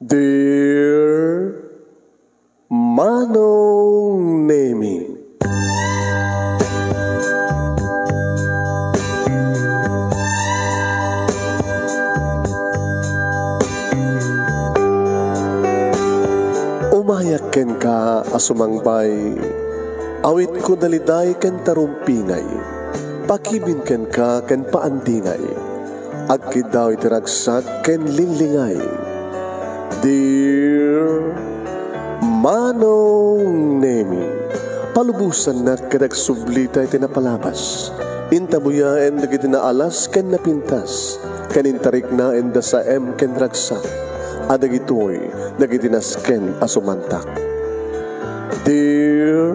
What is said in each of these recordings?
Dear Manong Nemi, umayak ken ka asumangbay, awit ko daliday ken tarumpingay, pakibin ken ka ken paandingay, agkid daw itiragsak ken linlingay. Dear Manong Nemi, palubusan na kadag sublitay tinapalabas, intabuya en dagiti naalas ken napintas, kanintarik na en dasa ken ragsak, adagitoy dagiti nasken asumantak. Dear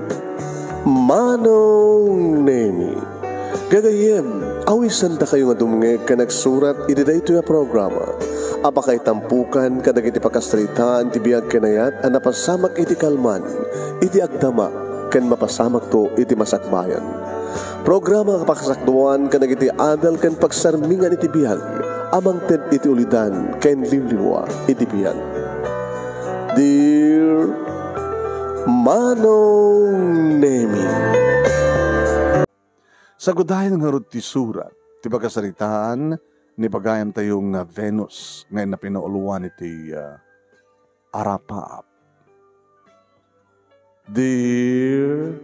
Manong Nemi, gagayem, awisan ta kayo nga dumngeg ka nagsurat iti daytoy a programa. Apakay tampukan kadagiti pakastritaan ti biag kenayat a napasamak iti kalman, iti agdama, ken mapasamak to iti masakbayan. Programa kapakasakduan kadagiti adal ken pagsarmingan iti biag, amang ted iti ulidan ken limlimwa iti biag. Dear Manong Nemi, sagudayan nga rod ti surat, ti pagkasaritaan, ni pagayam tayong Venus, ngayon na pinauluan iti Arapaap. Dear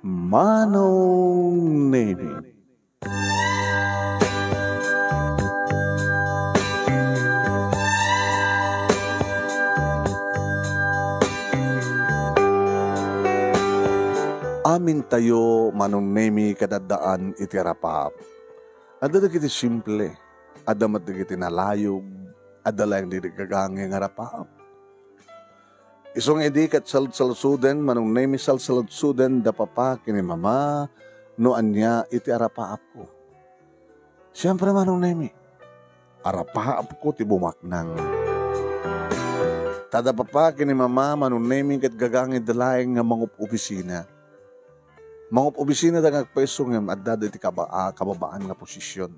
Manong Nemi, amin tayo, Manong Nemi, kadadaan iti Arapaap. Ada na kiti simple, ada mat kiti nalayog, ada lang di gagangi nga Arapaap. Isong edi kat salsuden, Manong Nemi salsuden, da papa kini mama, noan niya iti Arapaap ko. Siyempre, Manong Nemi, Arapaap ko ti bumaknang. Tada papa kini mama, Manong Nemi, kat gagangi dalayang nga mangup opisina. Mangup opisina da ngagpeso ngem adda iti kababaan nga posisyon.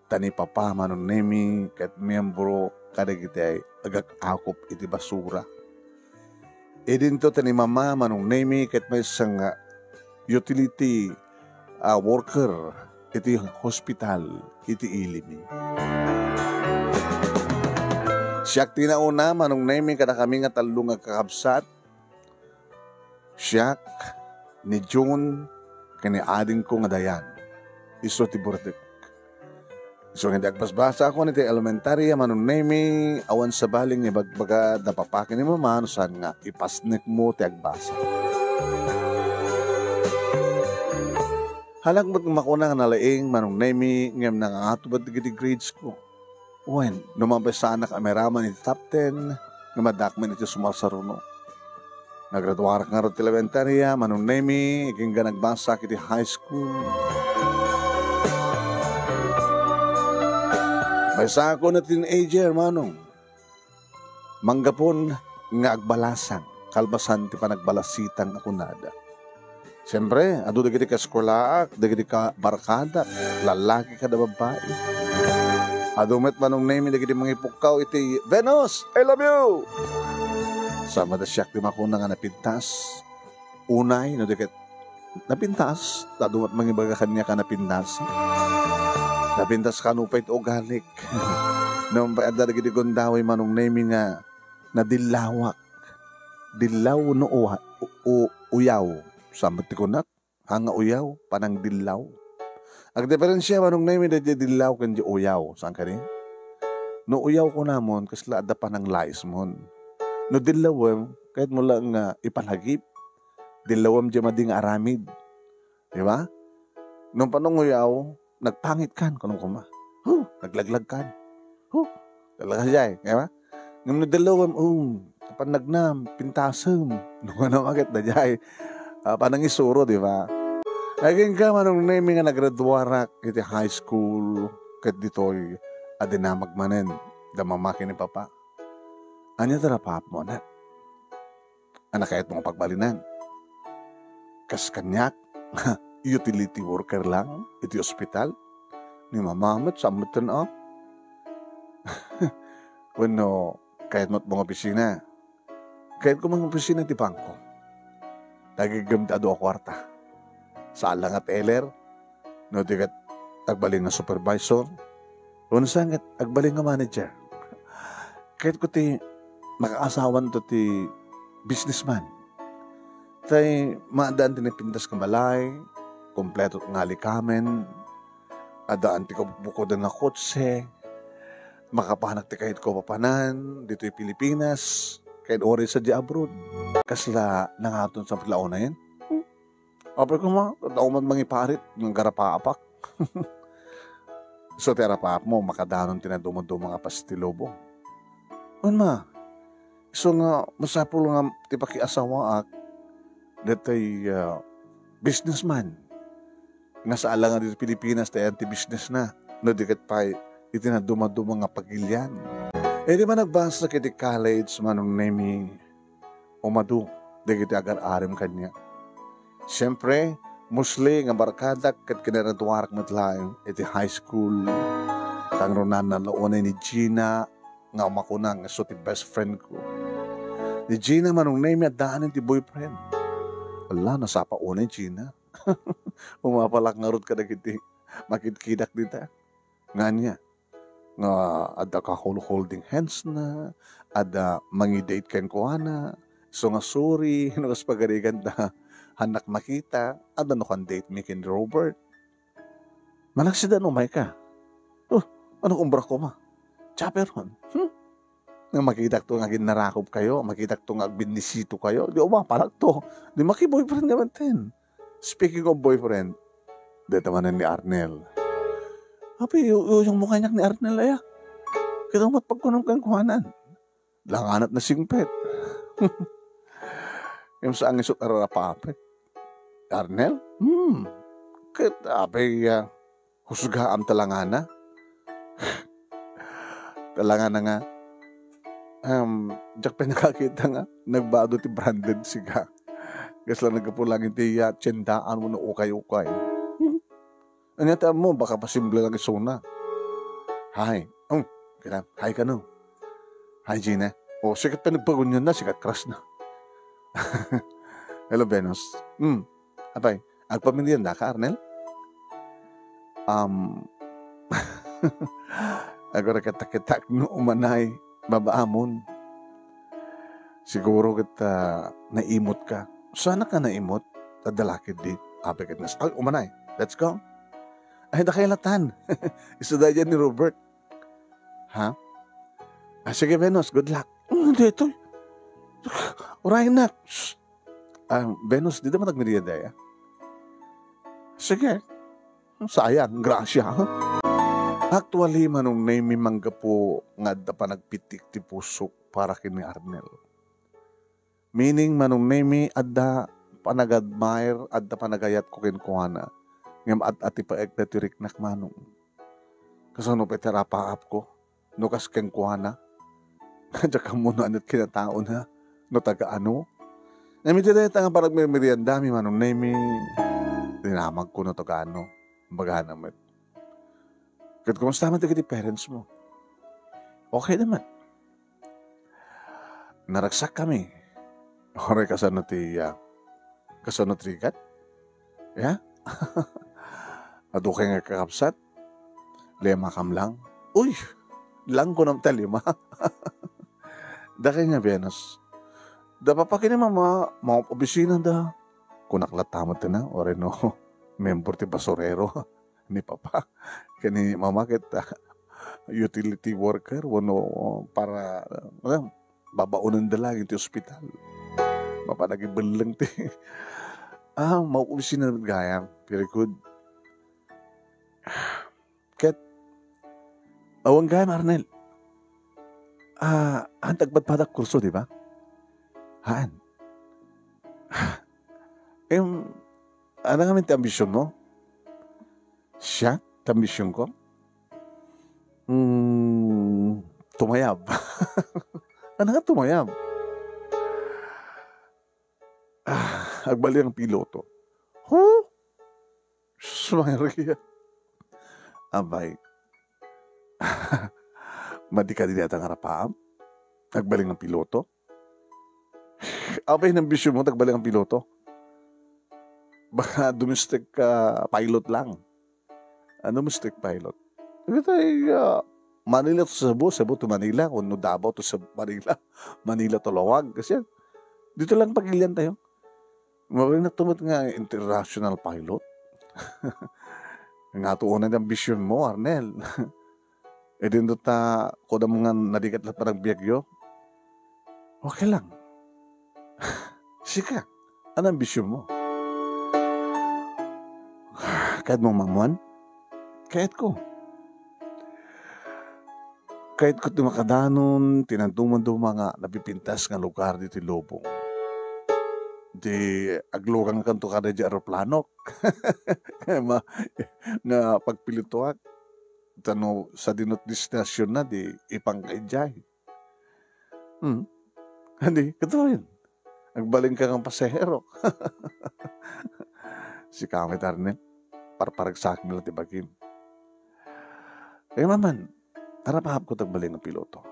Tani papa, Manong Nemi, kat miyembro kadagiti ay agak-akop iti basura. Edinto tani mama, Manong Nemi, kat may isang utility worker iti hospital iti ilimi. Siyak tinauna, Manong Nemi, kada kami nga talo nga kakabsat. Siyak ni June kani ading ko nga dayan. Iso ti Burdek. So hindi agpasbasa ako niti elementarya, Manong Nemi, awan sa baling ni bagbaga dapapakin ni mama, saan nga ipasnek mo ti agbasa. Halag mo't makuna nga nalaing, Manong Nemi, ngem nangangatubad ti grades ko. Wen, lumabay sa anak ameraman iti top 10, nga madakman iti sumarsaruno. Nagraduarak nga ro ti elementarya, Manong Nemi, iking ga nagbasa kiti high school. Baysa ako na teenager, Manong. Manggapon nga agbalasang, kalbasan ti panagbalasitang ako nada. Siyempre, ado dagiti ka eskolaak, dagiti ka barkada, lalaki ka na babae. Ado met, Manong Nemi, dagiti mga ipukaw iti, Venus, I love you! Sama da siyak di makuna nga napintas. Unay, no dikit napintas. Tadumat mangibaga kanya ka napintas. Napintas ka nupay ito organic. Nung paada lagi di gondaway, Manong Nemi, nga nadilawak. Dilaw no uyaw. Samot ti kunak. Hanga uyaw, panang dilaw. Ang diferensya, Manong Nemi, da dilaw kan di uyaw. Saan ka rin? No uyaw ko namon, kasla ada panang lais mon. No dilawam, kahit mo lang ipalagip, dilawam dyan mading aramid. Di ba? Nung panunguyaw, nagpangit kan, kanong kuma. Naglaglag kan. Talaga siya eh. Di ba? Nung dilawam, kapanagnam, pintasam. Nung ano agad na siya panang isuro, di ba? Naging ka, Manong Nemi, nga nagraduarak iti high school, kat dito'y adinamag manen, damamakin ni papa. Anya darapap mo na? Anak kahit mong pagbalinan. Kas kanyak, utility worker lang, iti ospital. Ni mamamat, samatan Bueno, kahit mo't mga opisina, kahit kung mga opisina ti bangko, nagigamtado ako kwarta. Saan lang at teller, no tigat agbaling nga supervisor, unsan at agbaling nga manager. Kahit ko ti makaasawan to ti businessman, tay maadaan tinipintas kamalay, kompleto ng alikamen, adaan ti kabukod nga kotse, makapanak ti kahit ko papanan, dito yung Pilipinas, kahit ori sa di abroad. Kasla nangaton sa paglaon na yan. Apay ko tauman mangiparit, ng garapaapak. So terapaap mo, makadanon tinadumado mga pastilobo. Ma, so nga, masapul nga ti pakiasawa ak, datay businessman. Nga sa ala nga dito Pilipinas, tayo anti-business na. No, dikat pa, itinadumado mga pagilyan. Di ba nagbasa kiti college manong nemi umadu, di kiti agar-arim kanya. Siyempre, musli nga barkadak kat kinaratuwarak matlaing iti high school. Kang ronan na launay ni Gina, nga umakunang so ti best friend ko. Ni Gina manong nemi at daanin ti boyfriend. Wala, nasapa unay Gina. Umapalak nga rot ka na kiti, makitkidak dita. Nga niya. Nga ada ka holding hands na, ada mangi-date ken ko ana, so nga sorry, nukas pagarigan da, hanak makita, ada no kan date me ken Robert. Malaksida no may ka. Ano kumbra ko ma? Chaperon. Nga makita to nga ginarakop kayo, makita to nga binisito kayo, di ba palag to, di maki-boyfriend naman ten. Speaking of boyfriend, dito man ni Arnel. Habi, yung mukha niya ni Arnel ay kita matpagkunong kang kuhanan. Langanat na singpet. Yung saan isot ararapapit. Arnel? Kita abay husgaam talangana. Talangana nga. Diyak pa nakakita nga, nagbado ti branded siga. Kasi lang nagkapulangin ti tiyendaan mo na ukay-ukay. Ano mo, baka pasimple lang isuna. Hi. Hi ka no. Hi, Gina. Sikat pa nagpagunyan na, sikat crush na. Hello, Venus. Apay, agpamilyan na ka, Arnel? Agora katak-katak no umanay, babaamon. Siguro kita naimot ka. Sana ka naimot, tadalakid di. Apay ka nas. Umanay, let's go. Ay, nakailatan. Isuda dyan ni Robert. Ha? Sige, Venus, good luck. Dito. Urahin na. Venus, di naman nagmerienda ya? Sige. Sayang, grasya. Actually, manong name mangga po nga da pa nagpitik ti puso para kini Arnel. Meaning, manong name adda panag-admire, adda panagayat ko kinkuhana. Ngam at ipaeg na tirik nakmanong. Kasano pa terapaap ko, nukas keng kuhana, kadya ka muna anit kinatao na, no taga ano. Nami tida nga parang may merienda, mi manong nami, dinamag ko no taga ano, baga naman. Kat kumusta man taga di parents mo? Okay naman. Naragsak kami. Ore kasano trigat? Yeah? Ado kayo nga kakapsat, lema kam lang. Uy, lang ko ng talima. Daki nga, Venus. Da papakin naman mga opisina da. Kung naklatamat na, or no, member ti basurero. Ni Papa. Kani mamakit, utility worker, wano para, babaunan dalang iti ospital. Mapanagibal ti. Mauusin na gayang. Very good. Ket, awang gayang, Arnel. Ang tagbadpadak kurso, di ba? Haan? Ano nga minti ambisyon mo? Siya? Ambisyon ko? Tumayab. Ano nga tumayab? Agbali ang piloto. Sumangari. Abay. Madi ka din yata nga rapaam? Nagbaling ng piloto? Abay ng bisyo mo, nagbaling ng piloto? Baka domestic pilot lang. Domestic pilot. Ito ay Manila to Cebu, Cebu to Manila, kung Davao to Manila, Manila to Lawag. Kasi dito lang pagilian tayo. Mabaling na tumot nga international pilot. Nga tuunan ang vision mo, Arnel. E din doon ko na mga nadikat lang parang biyagyo. Okay lang. Sika, anong vision mo? Kahit mong mamuan? Kahit ko. Kahit ko tumakadanon, tinantuman do mga napipintas nga lugar dito Lobong. Di aglugang kanto kada di aeroplanok. Nga pagpilituak. Tano sa dinot destinasyon na di ipangkaijay. Hindi, kato rin. Nagbaling ka ng pasahero. Si Kamit Arnel, parparagsak nila ti Bagim. Kaya maman, tarapahap ko tagbaling ng piloto.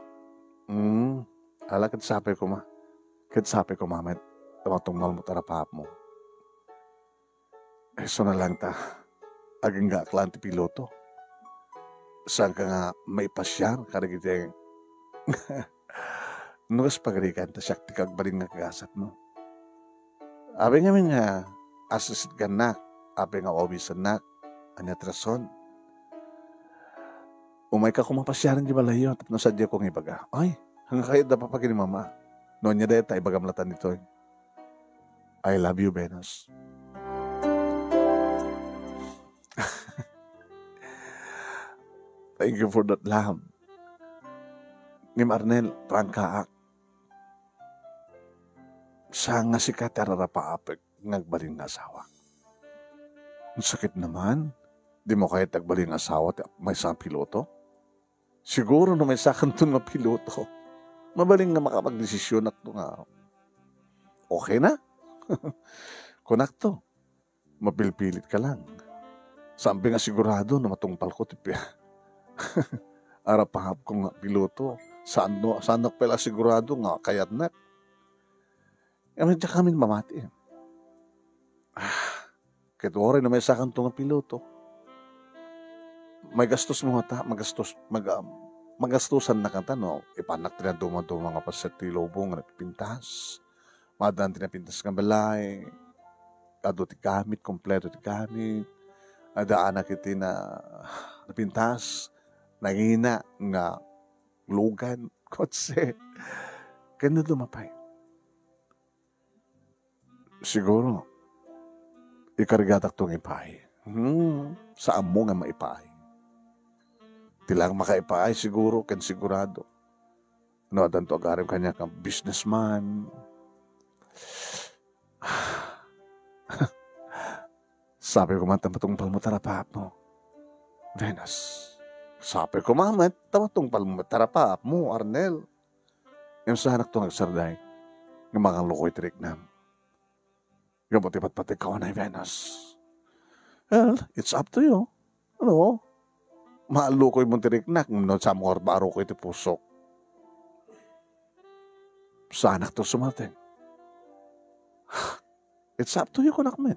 Ala, kadsape ko ma. Kadsape ko, Mamet. Tamatungmal mo tarapahap mo. So na lang ta. Aging nga aklaan ti piloto. Saan ka nga may pasyar karagiteng nugas pagrikan ta siyak ti kagbaling nga kagasat mo. Abi nga nga assistant ka na, abi nga obisan na, anya trason. Umay ka kumapasyaran di balayo, tapos nasadya kong ibaga. Ay, hanggang kayo dapat pag ni mama. Noon niya dahil tayo bagamlatan nito. I love you, Venus. Thank you for that love. Ngim Arnel, prangkaak. Sa nga si katararapaapag ngagbaling nga asawa. Ang sakit naman. Di mo kahit nagbaling nga asawa may isang piloto? Siguro na may sakantun nga piloto. Mabaling nga makapag-desisyon at nga. Okay na? Kunak to. Mapilpilit ka lang. Sabi nga sigurado na matungpal ko tipya. Arapahap ko nga piloto. Saan pala sigurado nga kayat na. Kami dyan kami mamati. Kahit oray na may sakang to nga piloto. May gastos mo ta, magastusan na kanta, no? Ipanak tinaduma mga paset ti Lobong nga napipintas. Madan tinapintas nga balay. Ado ti gamit, kompleto ti gamit. Adaan na kiti na napintas. Nangina nga lugan, kotse. Kaya dumapay. Siguro, ikargatak tong ipay. Saan mo nga maipay? Tilang makaipaay siguro, ken sigurado. No, adan to agarim kanya kang businessman. Sabi ko man, tamatungpal mo tarapahap mo. Venus. Sabi ko man, tamatungpal mo tarapahap mo, Arnel. Yung sa anak to nagsarday, ng mga lukoy tirik na. Gabot ipat-pati ka na Venus. Well, it's up to you. Ano? Maalukoy mong tiriknak, no, sa mga baro ko iti pusok. Sa anak to sumating. It's up to you, kunakmet.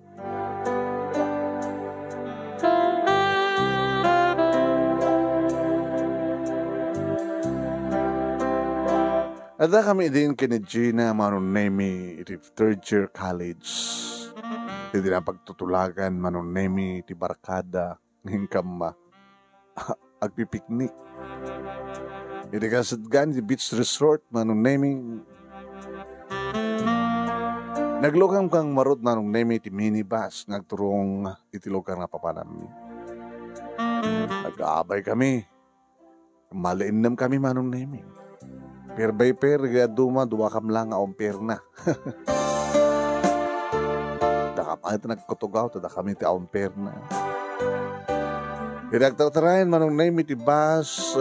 At kami din kini Gina Manonemi iti third year college. Hindi na pagtutulagan Manonemi iti barkada ng kama. Agpipiknik. Iti kasadgan iti beach resort Manonemi. Naglukang kang marot Manonemi iti minibus nagturong iti lugar na papanami. Nag-aabay kami. Maliinnam kami Manonemi. Per by per, duwa kam lang ang per na. Dakam, ito nagkutugaw, tada kami ti ang per na. Pinagtatarayan manong name iti bus,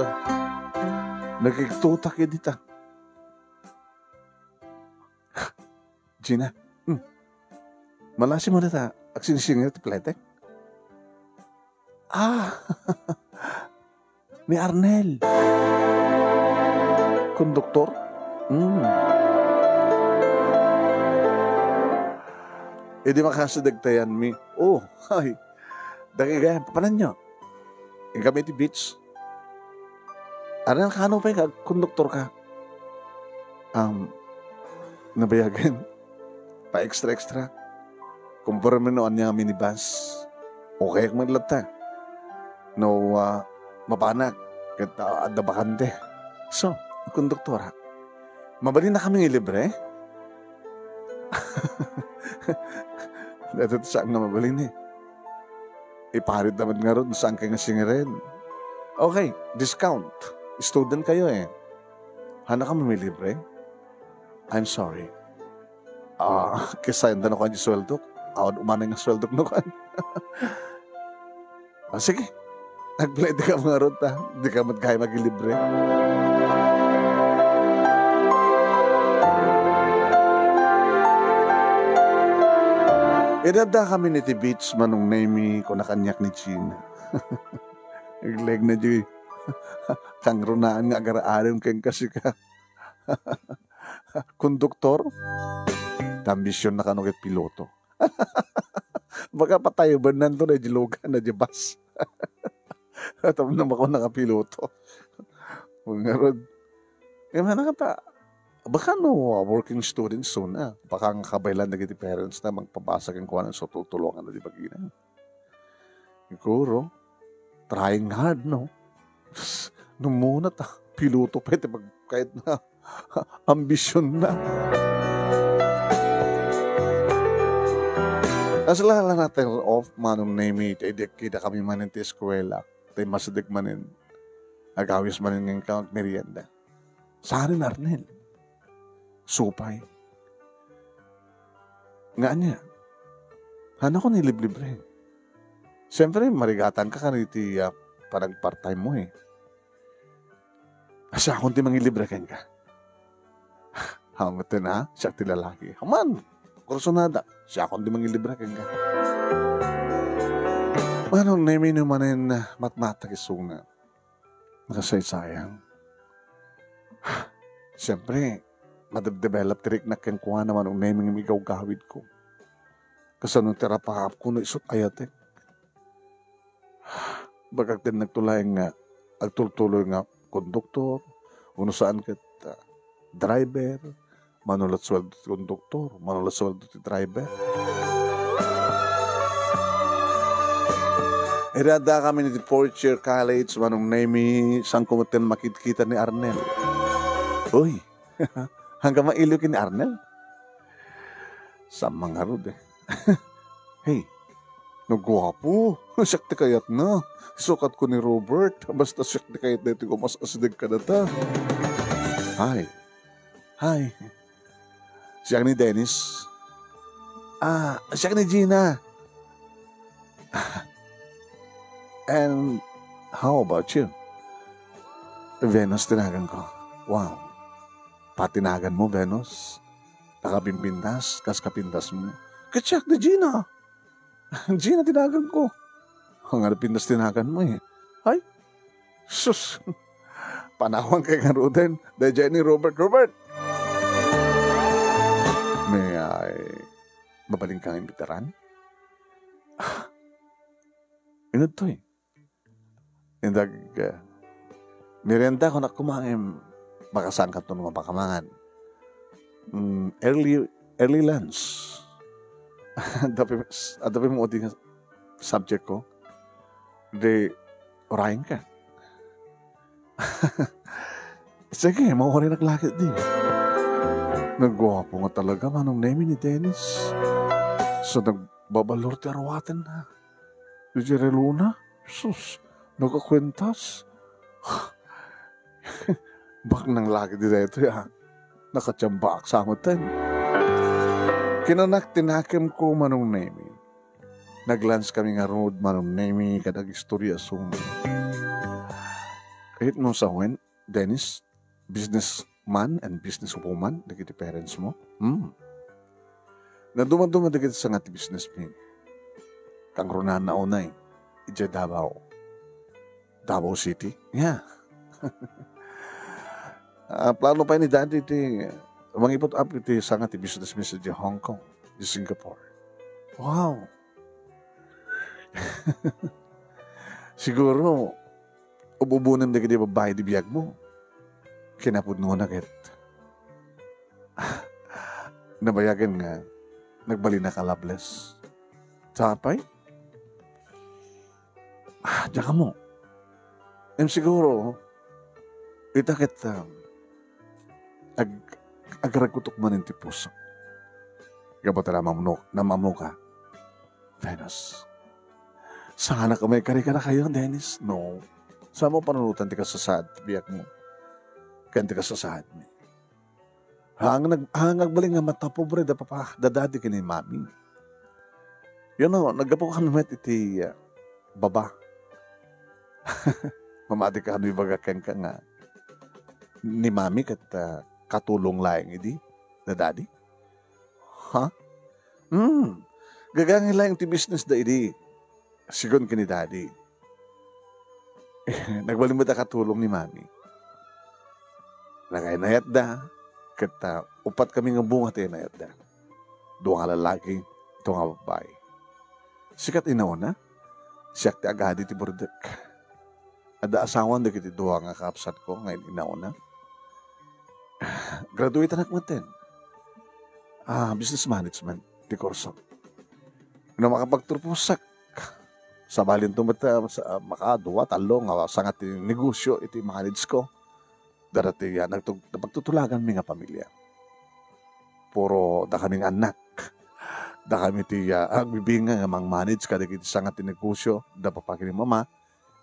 nagkiktutak edita. Gina, malasi mo na ta, agsinisingin iti pletek. Ni Arnel. konduktor? E di makasadagtayan mi. Oh, ay. Dagigaya, papanan nyo. Yung kami ti beach. Ano kano pa yung konduktor ka? Nabayagan. Pa extra. Kumpara mo noon niya minibus. Okay kung maglata. No, mapanak. Kita ada bakante. So, konduktora. Mabali na kami libre. Dito saan nga mabalin Iparit naman nga ron saan kayo nga singirin. Okay, discount. Student kayo Hana ka may libre? I'm sorry. Kesa yun na ko ang sweldo. Umanay nga sweldo no kan. Sige. Nag-play di ka mga ron Di ka magkaya mag-libre. Idada kami ni Beach manong name ko na kanyak ni Chin. Igleg na di. Kang runaan nga agar-arim keng kasi ka. Konduktor. Tambisyon na kanong piloto. Baka patayo ba nanto na jilogan na jibas. Tapos naman ako nakapiloto. Mga rod. Mana ka baka working student soon Baka nga kabaylan na giti parents na magpabasag ang kuwanan so tutulungan na di bagina. Siguro, trying hard, no? Nung muna piloto pa kahit na ambisyon na. Nasalala natin off manong name kita kami manin ti eskwela. Tayo masadik manin. Agawis manin ng count merienda. Saan Arnel? Supay. Nga niya. Hana ko niliblibre. Siyempre, marigatan ka kaniti parang part-time mo Asa akong ti mangilibre kan ka. Hamatin siya ti lalaki. Haman, kursonada. Siya akong ti mangilibre kan ka. Manong namin naman matmata kisuna. Nakasaysayang. Siyempre, madab-develop tirik na kenkuha naman ang naming imigaw gawid ko. Kasi nung terapahap ko na isot ayatek. Bagag din nagtulay nga, agtultuloy nga konduktor, uno saan kat driver, manulat sweldo ti konduktor, manulat sweldo ti driver. Irada kami ni fourth year college, manong name sang kumutin makikita ni Arnel. Uy, hanggang mailukin ni Arnel. Sa mga rod Hey, nagwapo. Sakti kayat na. Sukat ko ni Robert. Basta sakti kayat na ito ko mas asidig ka na ta. Hi. Siya ni Dennis. Siya ni Gina. And how about you? Venus tinagan ko. Wow. Patinagan mo, Venus. Nakapimpintas, kas kapintas mo. Katsak na Gina. Gina, tinagan ko. Ang pintas tinagan mo Ay, sus. Panahon kay nga Ruden. Dahil ni Robert. May mabaling kang imbitaran? Inod to Indag, merienda ko na kumain. Baka saan ka ito naman pakamangan. Early lunch. Dapat mo din subject ko. De, orahin ka. Sige, mauhari naglakit din. Nagwapo nga talaga manong name ni Dennis. So, nagbabalor ti arwaten na. Di Jerry Luna? Sus, nagkakwentas. Bak nang lagi dito nakachamba sa amatan. Kinanak tinakim ko manong name. Naglans kami nga road manong name kadag istorya sum. Kahit mo sa Dennis, businessman and businesswoman, dagiti parents mo. Naduma-duma dagiti sa ngati business mo. Kang runan na unay, ija Davao City. Yeah. Plano pa ni Daddy iti mangipot up iti sanga ti business message di Hong Kong, di Singapore. Wow! Siguro, ububunan di ka di babae di biyag mo. Kinapudno na kit. Nabayagan nga, nagbali na ka loveless. Tapay? Diyan ka mo. Siguro, itakit agaragutok man ti puso. Gabot na mamamno ka. Venus. Sana ka may kari ka na kayo, Dennis? No. Saan mo panunutan ti kasasad, biyak mo? Kanti kasasad mo. Hangag baling nga mata, pobre, dadadi ka ni mami. Yun o, naggapo ka kami met iti baba. Mamati ka kami bagakan ka nga ni mami kat katulong laing idi, dadadi. Ha? Gagangin lang ti business da idi. Sigon ka ni daddy. Nagbaling ba katulong ni mami? Nakainayat da. Kata upat kami nga bunga tayo inayat da. Doon nga lalaki, ito nga babae. Sikat inauna, siyak ti agadi ti burdek. Ada asawan da kiti duwa nga kapsat ko ngayon inauna. Graduate anak mo ten. Business management, ti korso. Na makapagturpusak. Sa balin tumata, makaduwa, talong, sangat negosyo, iti manage ko. Darati yan, napagtutulagan mi nga pamilya. Puro da kaming anak. Da kami ti agbibinga nga mang-manage kada kiti sangat negosyo, da papakin ni mama.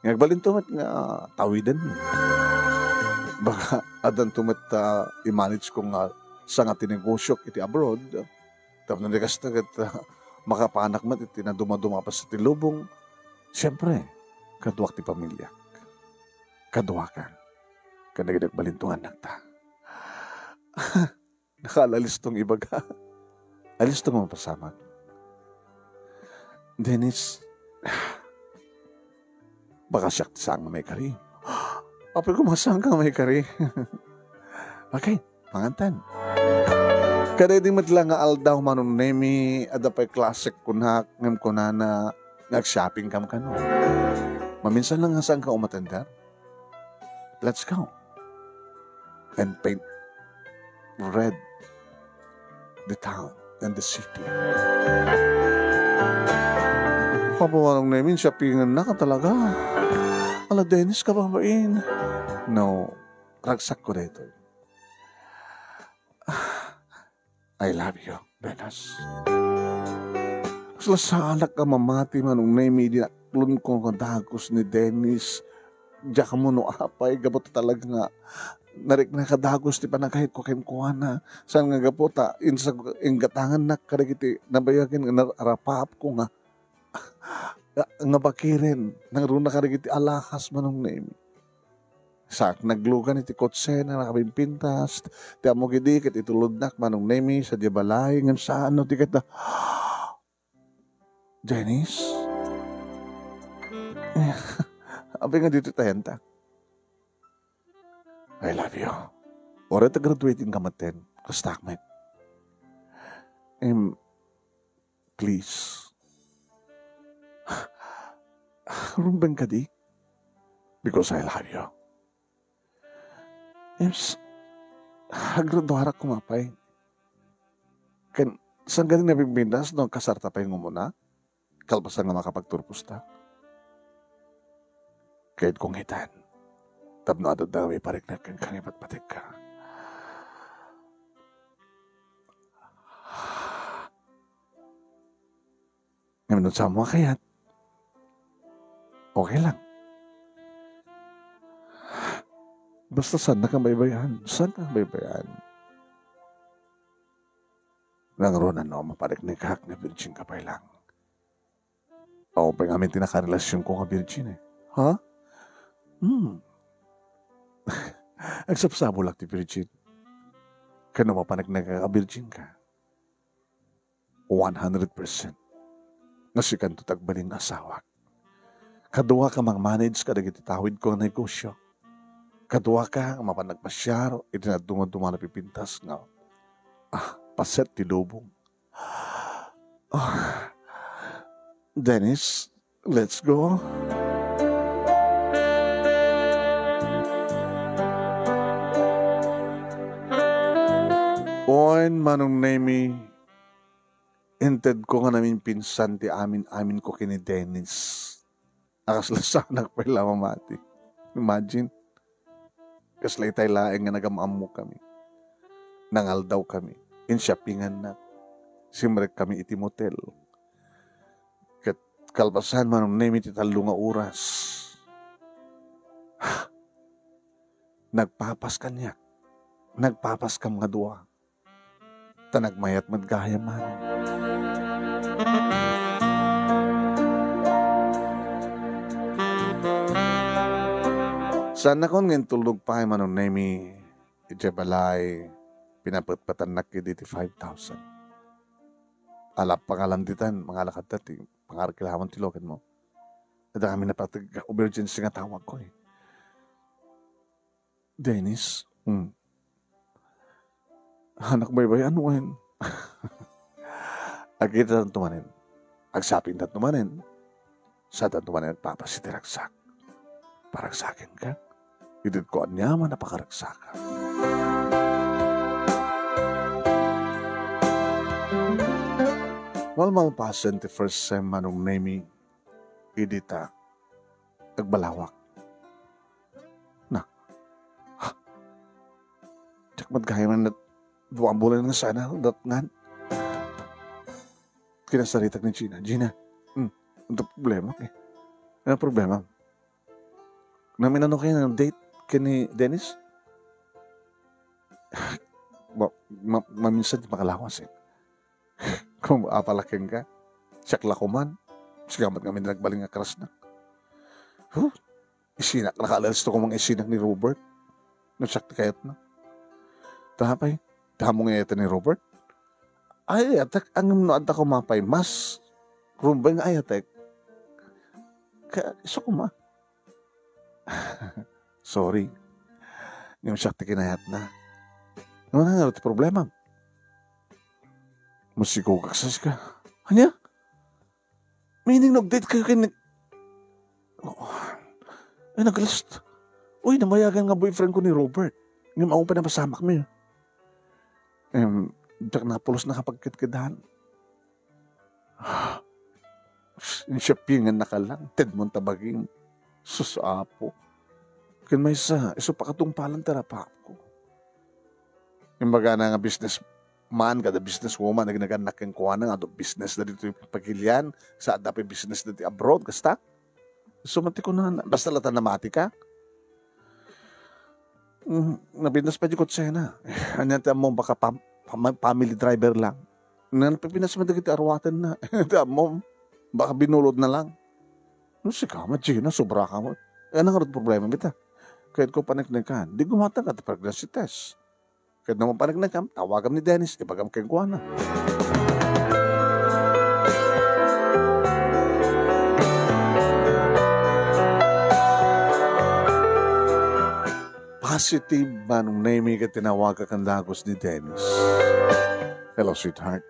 Ngagbalin tumat nga tawidan mi. Baka adan tumat i-manage ko nga sangat negosyo iti abroad. Tapos nandikas tagat makapanak mat iti na dumaduma pa sa tilubong. Siyempre, kaduwak ti pamilya. Kaduwakan. Kanagdag balintungan ng ta. Nakalalis tong ibaga. Alis tong mapasamak. Dennis, baka siyak ti saan may kari. Apay kumasang ka may kari. Okay, pangantan. Kada di matlang nga aldaw manong nemi, adapay classic kunak, ngam kunana, nag-shopping kam ka no. Maminsan lang nga saan ka umatanda. Let's go. And paint red the town and the city. Kapawanong namin, shoppingan na ka talaga. Ala, Dennis, ka ba bain? No, ragsak ko dito. I love you, Venus. Sala sa anak ka mamati manong nemi, dinaklon ko kadagos ni Dennis. Diya ka mo no apay, gabot talaga nga. Narik na kadagos ti panagkahit ko kayong kuwana. Saan nga gapota, ingatangan na karagiti, nabayagin nga narapap ko nga. Nga bakirin, nang na karagiti alakas manong nemi. Sak naglugan iti kotse na nakabing pintas, ti amo gidikit itulodnak manong nemi sa diabalay, nga saan no tiket na, Dennis? Abi nga dito tayenta. I love you. Ora ta graduating ka maten, kastakmet. Please. Rumbang ka di? Because I love you. Graduara kumapay. Saan galing nabibindas no kasarta pa yung umuna? Kalpasan nga makapagturpusta. Kahit kung hitan, tabno ato daw ipariknat kang kangipat patik ka. Ngayon sa mo kayat, okay lang. Basta saan na kang baybayan? Saan na kang baybayan? Nangrunan no, mapariknik hak na virgin ka pa lang. Oo, pa nga tinakarelasyon ko ka virgin eh. Ha? Agsapsabo lang ti virgin. Kano mapanag nagkaka-virgin ka? 100%. Nasikan to tagbaling asawak. Kaduwa ka mang-manage ka dagiti tawid ko ang negosyo. Kadwa ka, mapanagpasyar, itinadungod na pipintas nga. Paset ti lubong. Dennis, let's go. Oin manong nemi, inted ko nga namin pinsan ti amin ko kini Dennis. Akaslasanak pa ila mamati. Imagine, kaslay tayo laeng nga nagamamo kami. Nangaldaw kami. In shoppingan na. Simrek kami iti motel. Kat kalpasan manong nemi ti talo nga oras. Nagpapas kanyak. Nagpapas kam nga dua. Tanagmayat madgaya man. Sana kon ngin tulog pa ay manong nemi ijebalay pinapatpatan na kiti 5,000. Alap pangalanditan, mga lakad dati, pangarkilawan tilogan mo. Ada kami napatag-emergency nga tawag ko eh. Dennis, anak baybay, ano yan? Agita ng tumanin. Agsapin na tumanin. Sa tan tumanin, papasitiragsak. Paragsakin ka. Idid ko anyaman na pakaragsakan. Walmal pasen ti first sem manong nemi idita agbalawak. Na. Tsak madgaya man na duwang bulan nga sana dat ngan. Kinasaritak ni Gina. Gina, ano problema? Ano problema? Namin ano kayo ng date kini Dennis? Maminsan di makalawas eh. Kung apalaking ka, siyakla ko man. Sigamat kami nagbaling nga karas na. Isinak, nakaalas to ko mga isinak ni Robert. Nagsakti kayat na. Tapay, damo nga ito ni Robert. Ay, atak, ang naad ako mapay, mas rumbay nga ay atak. Kaya, iso ko ma. Sorry. Ngayon sakti kinayat na. Ngayon nga ito problema. Musiko kaksas ka. Hanya? Meaning nag-date kayo kay... Ay, nagalast. Uy, namayagan nga boyfriend ko ni Robert. Ngayon ako pa napasamak mo yun. Dak napulos na kapagkitkidahan. Shoppingan na ka lang. Ted mong tabaging. Susapo. Kaya may isa, iso pa katong palantara pa ako. Yung baga na nga business man, kada business woman, naginagan kang kuha na nga business na dito yung pagilian, sa dapat business na dito abroad, kasta? So, mati ko na, basta lata na mati ka. Nabinas pa di ko siya na. Anyan tayo mo, baka family driver lang. Napipinas mo dagiti arwatan na. Tayo mo, baka binulod na lang. Si kama, Gina, sobra ka mo. Ano nga rin problema, bita? Kahit ko panagnagan, di gumatang ka, pregnancy test. Kahit naman panagnagan, tawagam ni Dennis, ibagam kay Guana. Positive ba nung naimi ka tinawaga kang dagos ni Dennis? Hello, sweetheart.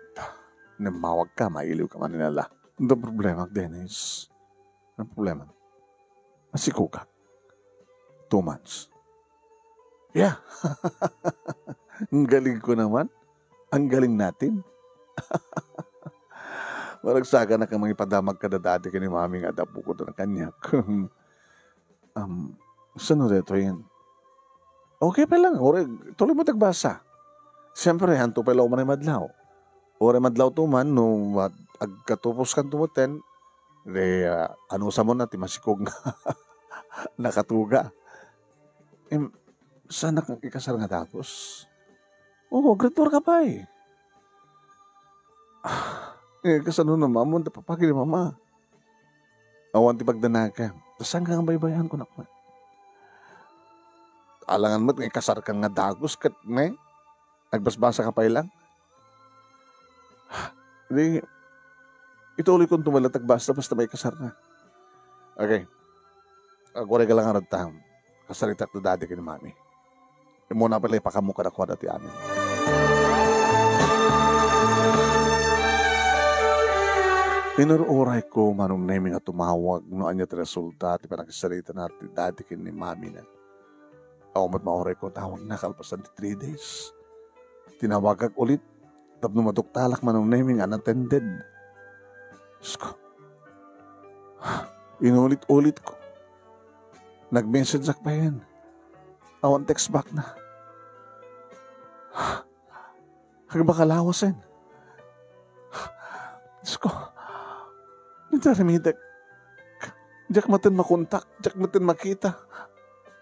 Namawag ka, mailiw ka maninala. Ano problema, Dennis? Ano problema? Masiko ka. 2 months. Yeah. Ang galing ko naman. Ang galing natin. Maragsaga na kang mga ipadamag ka na dati ka ni mami nga dapo ko na kanyak. Saan na dito yun? Okay pa lang. Tuloy mo tagbasa. Siyempre, hanto pa ilaw man ay madlaw. Ore madlaw to man, no, agkatupos kan tumuten, ano sa mo na, timasikog nga nakatuga. Sana kang ikasar nga tapos? Oo, grade 4 ka pa eh. Kasano na mama, napapagi ni mama. Awan ti pagdanaga. Saan ka nga baybayan ko na ko? Alangan mo't ikasar ka nga dagos kat ne? Nagbasbasa ka pa ilang? Hindi, ituloy kong tumalatag basta may kasar na. Okay. Agwari ka lang arad tam. kasalitat na dati kini mami. Muna pala ipakamuka na ko dati amin. Inururay ko manong nemi nga tumawag no anya ti resulta ti panagsalita natin dati kini mami na. Ako mat maoray ko tawag na kalpasan ti 3 days. Tinawagag ulit tapno maduktalak manong nemi nga unattended. Diyos ko. Inulit-ulit ko. Nag-message pa yan. Awan text back na. Hagbakalawasin. Diyos ko. Nitarimitag. Diyak matin makontak. Diyak matin makita.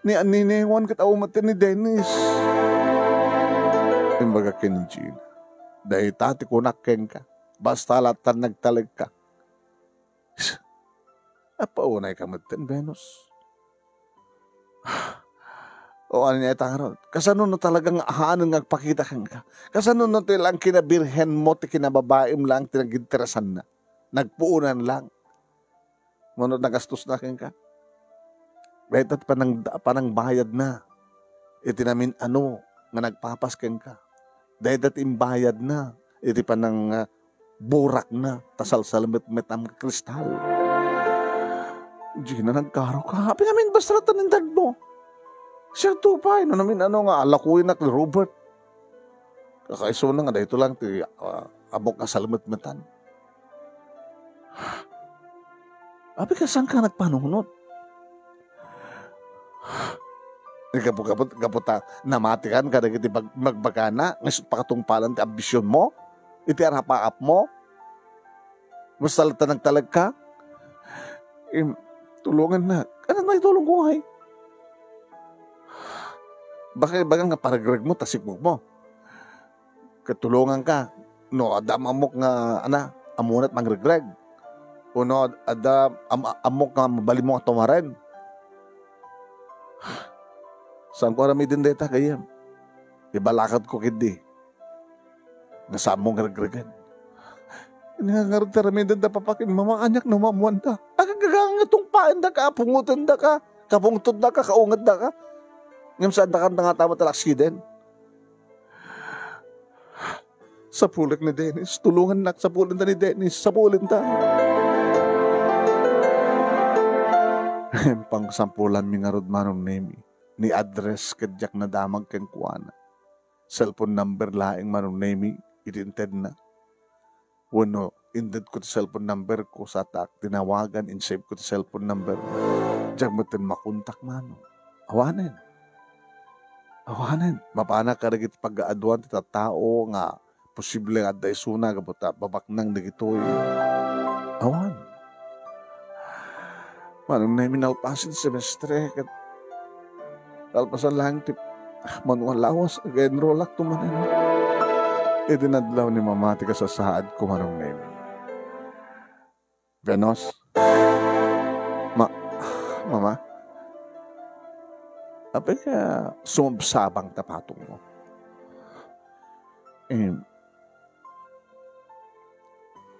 Ni Aninewan kataw matin ni Dennis. Imbaga kin Gina. Dahil tati ko nakken ka. Basta latan nagtalag ka. Apa unay ka matin, Venus? O ano niya itaron? Kasano na talagang ahanan ngagpakita kang ka? Kasano na tilang kinabirhen mo ti kinababaim lang tinaginterasan na? Nagpuunan lang. Manod nagastos na kang ka? Kahit at panang bayad na. Iti namin ano nga nagpapas kang ka. Dahil at imbayad na. Iti panang burak na. Tasal-salamet-met ang kristal. Gina, nagkaro ka. Habi namin basta tanindan mo. Siya tupay. No namin ano nga, alakuin na kay Robert. Kakaiso na nga, dahil ito lang, abok ka salamet-metan. Habi ka, saan ka nagpanunod? Kaputa, namatikan ka, iti magbagana, ngasot pa katungpalan, ti ambisyon mo, iti arapaap mo, mas talata nagtalag ka, tulungan na. Ano na itulong ko ay? Baka nga paragreg mo, tasipog mo. Katulungan ka. No, adam amok nga, amunat mangregreg. Uno, amok nga mabali mo nga tumaren. Saan ko arami din deta kayam? Ibalakad ko kindi. Nasaan mong regregan. Nangangarap tarami din da papakin, mamakanyak na mamuan da. Agagagang itong pain da ka, pungutan da ka, kapungtod da ka, kaungat da ka. Ngayon saan da ka nga tama talaksi din. Sa pulik ni Dennis, tulungan na sa pulik ni Dennis, sa pulik da. Pang sampulan mi nga rod manong nemi, ni address kadyak na damag ken kuana. Cellphone number laing manong nemi, itinted na. Wano, inded ko ti cellphone number ko sa atak, tinawagan, in-save ko ti cellphone number. Diyan mo tin makontak mano. Awanin. Mapana ka rin iti pag-aaduan ti tao nga posible nga da isuna kabuta babaknang nagitoy. Awan. Manong namin nalpasin semestre kat alpasan lang ti manuang lawasag-enroll ak tumanin. Idinadlaw ni mamati ka sa saad ko manong nemi. Venos? Mama? Apay ka sumabsabang tapatong mo.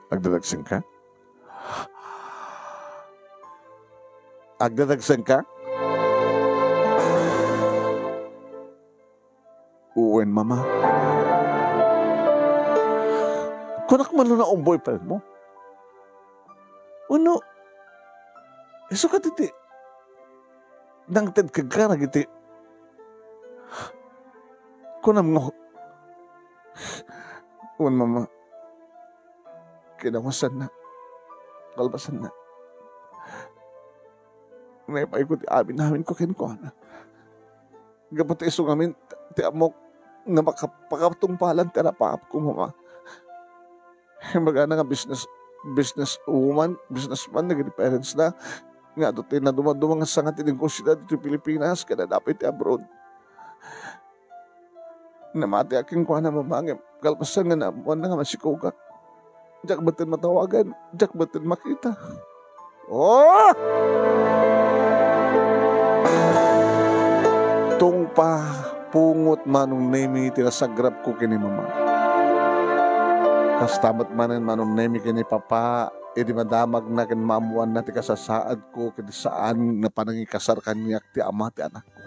Agdadagsing ka? Uwen, mama. Kunak man na ang boyfriend mo. Uno, iso ka titi. Nang ted kagkara giti. Kunam ngo. Uwan, mama. Kinawasan na. Kalbasan na. May paikot amin namin ko kinukuha na. Gapat iso ngamin, ti amok na makapakatungpalan ti napaap ko, mama. Magana nga businessman, naging parents na, nga doon na dumadumang sa nga tinegosyo na dito Pilipinas, kada dapat abroad. Namati aking kuha na mamangim, kalpasan nga namuan na nga masikugak. Diyak batin matawagan, diyak batin makita. Oh! Tungpa pungot manong nemi tinasagrap ko kini mama. Kas tamat manan manong nemi kini papa, edi madamag na kin mamuan na ti kasasaad ko kiti saan na panangikasar kaniyak ti ama ti anak ko.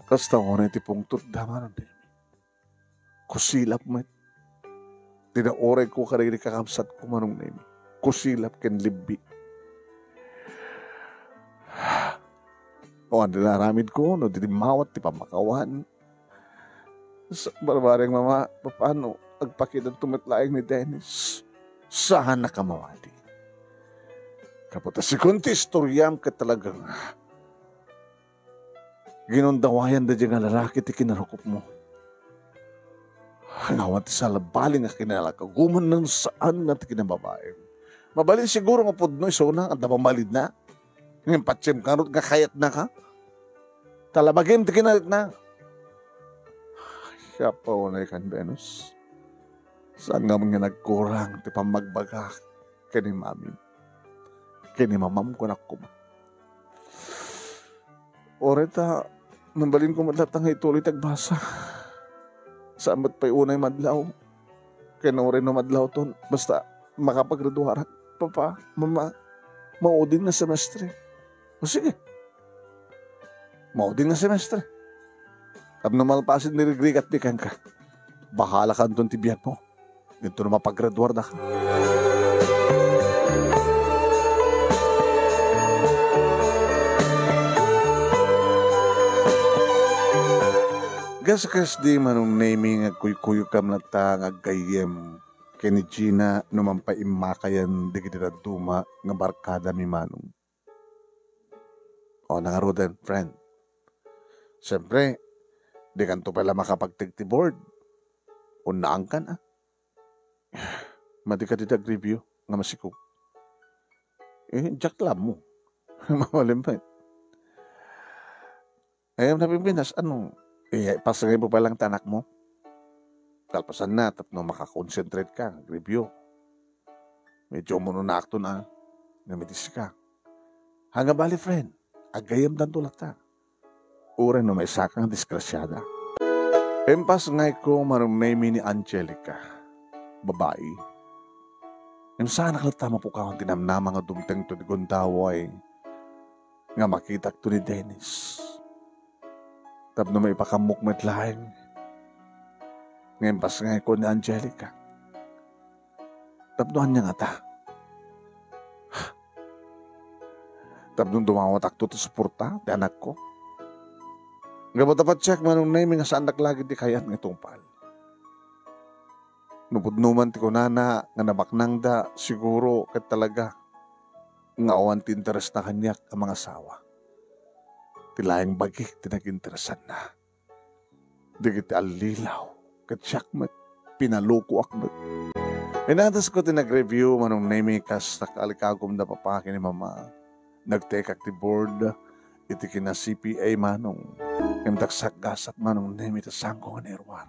Kasta ko na iti pungtot daman ang kusilap met. Tinaoray ko karili kakamsat ko manong nemi. Kusilap ken libbi. O ang dinaramid ko, no, dinimawat, ti pamakawan. Sa barbareng mama, paano, agpakit ang tumatlaing ni Dennis. Saan nakamawali? Kaputa, si kunti istoryam ka talagang ginundawayan da dyan nga lalaki ti kinarukop mo. Ngawan ti salabaling nga kinalakaguman ng saan nga ti kinababae. Mabalin siguro nga pudno iso na, ang dapamalid na. Ngayon patsim ka, nga kayat na ka. Talabagin ti kinalit na. Siya pa unay kan Venus. Saan nga mga nagkurang ti pamagbaga kini mami. Kini mamam ko na kuma. Oreta, nambalin ko matlatang ituloy tagbasa. Saan ba't pa'y unay madlaw? Kaya na rin na madlaw to. Basta makapaggraduaran. Papa, mama, maudin na semestre. O sige. Maudin na semestre. Kab na malpasin ni Rigrig at Bikan ka. Bahala ka doon tibiyan mo. Dito na mapaggraduar na ka. Gaskas di manong naming agkuy-kuyo kam na ta agayem kini Gina naman pa imakayan di kita duma nga barkada mi manong. O nangarodan, friend. Siyempre, di kanto pala makapagtigti-board. Unaan ka na. Madi ka review nga masikog. Jack lang mo. Mamalim pa. Ayam na Pilipinas, pasagay mo palang tanak mo. Kalpasan na, tapno makakonsentrate ka, review. Medyo mo na akto na, namitis ka. Hanga bali, friend, agayam dan tulak ta. Ure no may sakang diskrasyada. Empas ngay ko marumay ni Angelica, babae. Sana kalata po ka kung tinamnama nga dumteng to di gondaway nga makita to ni Dennis. Tapno may pakamukmet lahing. Ngayon pas nga ko ni Angelica. Tapnohan niya nga ta. Tapno dumawat akto to suporta, di anak ko. Nga dapat check manong naming nga saan naklagi di kayat nga tungpal. Nupudnuman ti ko nana nga nabaknang da siguro kat talaga nga awan ti interes na kanyak ang mga asawa. Tilayang bagik tinag-interesan na. Di kita alilaw. Katsyakmat. Pinaluko akmat. Inatas ko tinag-review manong naming kas nakalikagom na papaki ni mama. Nag-take active board. Iti kina CPA manong. Kimtaksak gasat manong naming tasangko nga nirwar.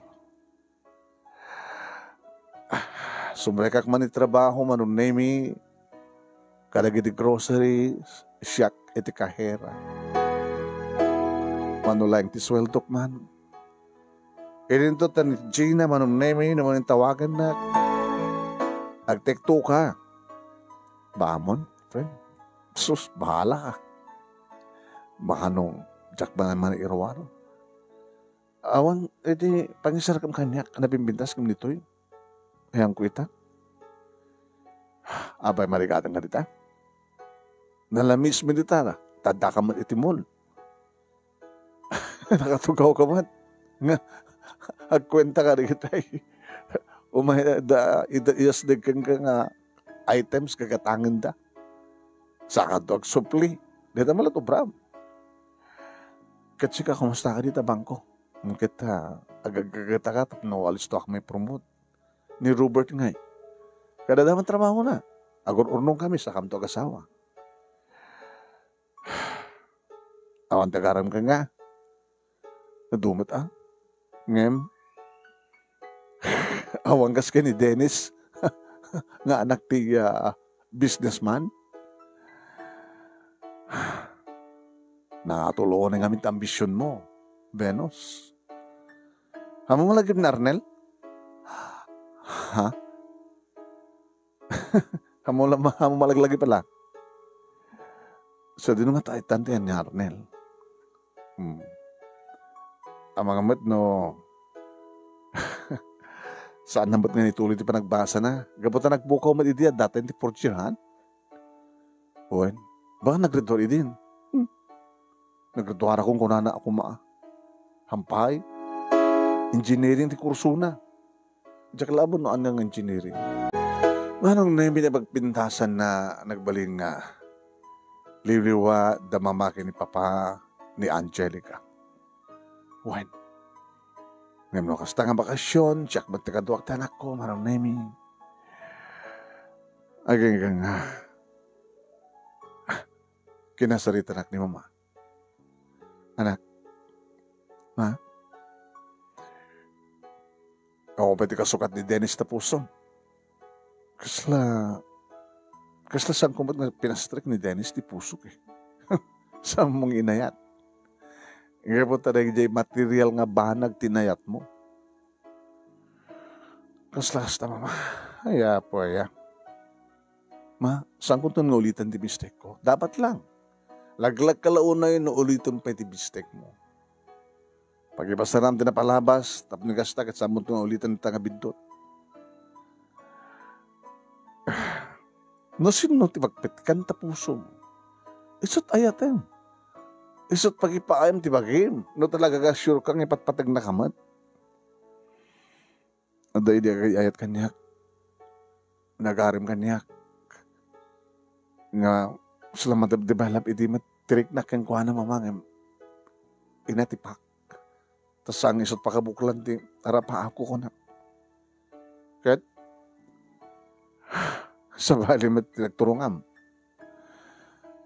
Sumrekak man trabaho manong naming. Kadagiti groceries. Siyak iti kahera. Manulang ti sweldok man. Irinto tan Gina manong nemi naman yung tawagan na agtekto ka. Baamon, friend. Sus, bahala ka. Baka nung Jack ba naman irawaro. Awan, edi pangisar kam kanyak na pimbintas kam nito'y. Hayang ko ita. Abay marikatang ka dita. Nalamis mo dita na. Tanda ka man itimol. Nakatugaw ka man. Nga, agkwenta ka rin kitay. Iyasdig kang nga items kagatangan da. Saka to agsupli. Dito mo lato, Bram. Katsika, kumusta ka dito, bangko? Kita, agagagata ka, tapno alis to ako may promote. Ni Robert ngay. Kada daman trabaho na. Agur-urnong kami sa kamto kasawa. Awan tagaram ka nga. Nadumot Ngem. Awanggas ka ni Dennis. Nga anak ti businessman. Nakatulungan ng aming ambisyon mo, Venus. Hamo malagip na Arnel? Ha? Hamo malaglagi pala. So, di naman tayo tante yan ni Arnel. Ang mga mat, no, saan naman nga nituloy ti panagbasa na? Gabot na nagbukaw mat idiya, dati ti portirahan. Uwan, baka nagretuar idin. Nagretuar akong kunana ako hampay. Engineering ti kurso na. Diyak labon no anang engineering. Manong na yung pinapagpintasan na nagbaling nga liliwa damamaki ni Papa ni Angelica. Uwan. Ngayon no, kasta nga bakasyon, siyak ba't nakaduwag tanak ko, marang nemi. Agang nga. Kinasarita anak ni Mama. Anak. Ma? Ako pati kasukat ni Dennis na puso. Kasla saan ko ba't pinastrik ni Dennis di puso eh. Saan mong inayat? Nga po talaga jay material nga banag tinayat mo. Kasla hasta mama. Aya po aya. Ma, saan ko ito naulitan di mistake ko? Dapat lang. Laglag kalauna yun naulitan pa di mistake mo. Pag ibasaram din na palabas, tapos nagasta at saan mo ito naulitan ng tangabindot. No sino ti magpitkan ta puso. Isot ayatem. Isot pagipaayam ti bagim. No talaga ka sure kang ipatpatag na kamat. Aday di ayat kanyak. Nagarim kanyak. Nga salamat develop iti matirik na kang kuha na mamangim. Inatipak. Tas ang isot pakabuklan ti arapa ako ko na. Kat sa bali met nagturungam.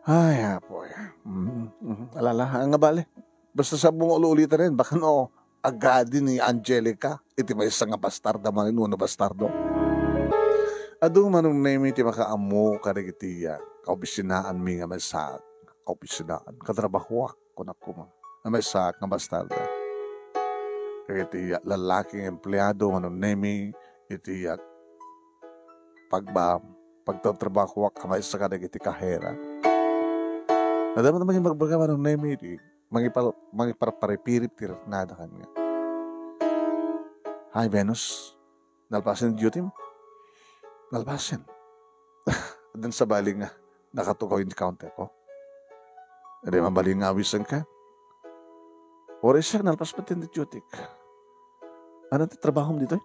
Ay, apoy. Alala, nga bali. Basta sa bungo ulitan rin, baka no, agadi ni Angelica, iti may isang bastarda man ino bastardo. Adong manong name iti makaamu karigitiya, kaubisinaan mi nga masak, kaubisinaan, katrabahuak ko na kuma, nga masak nga bastarda. Karigitiya, lalaking empleyado manong name iti pagtatrabaho ka may isa ka nagiti kahera. Nadama naman yung magbagawa ng name iti, mangiparparipirip nada kan nga. Hi Venus, nalpasin duty mo? Nalpasin. Dan sa baling nga, nakatukaw yung counter ko. Hindi mabaling nga awisan ka. Oras siya, nalpas pa din duty. Ano ti trabaho mo dito?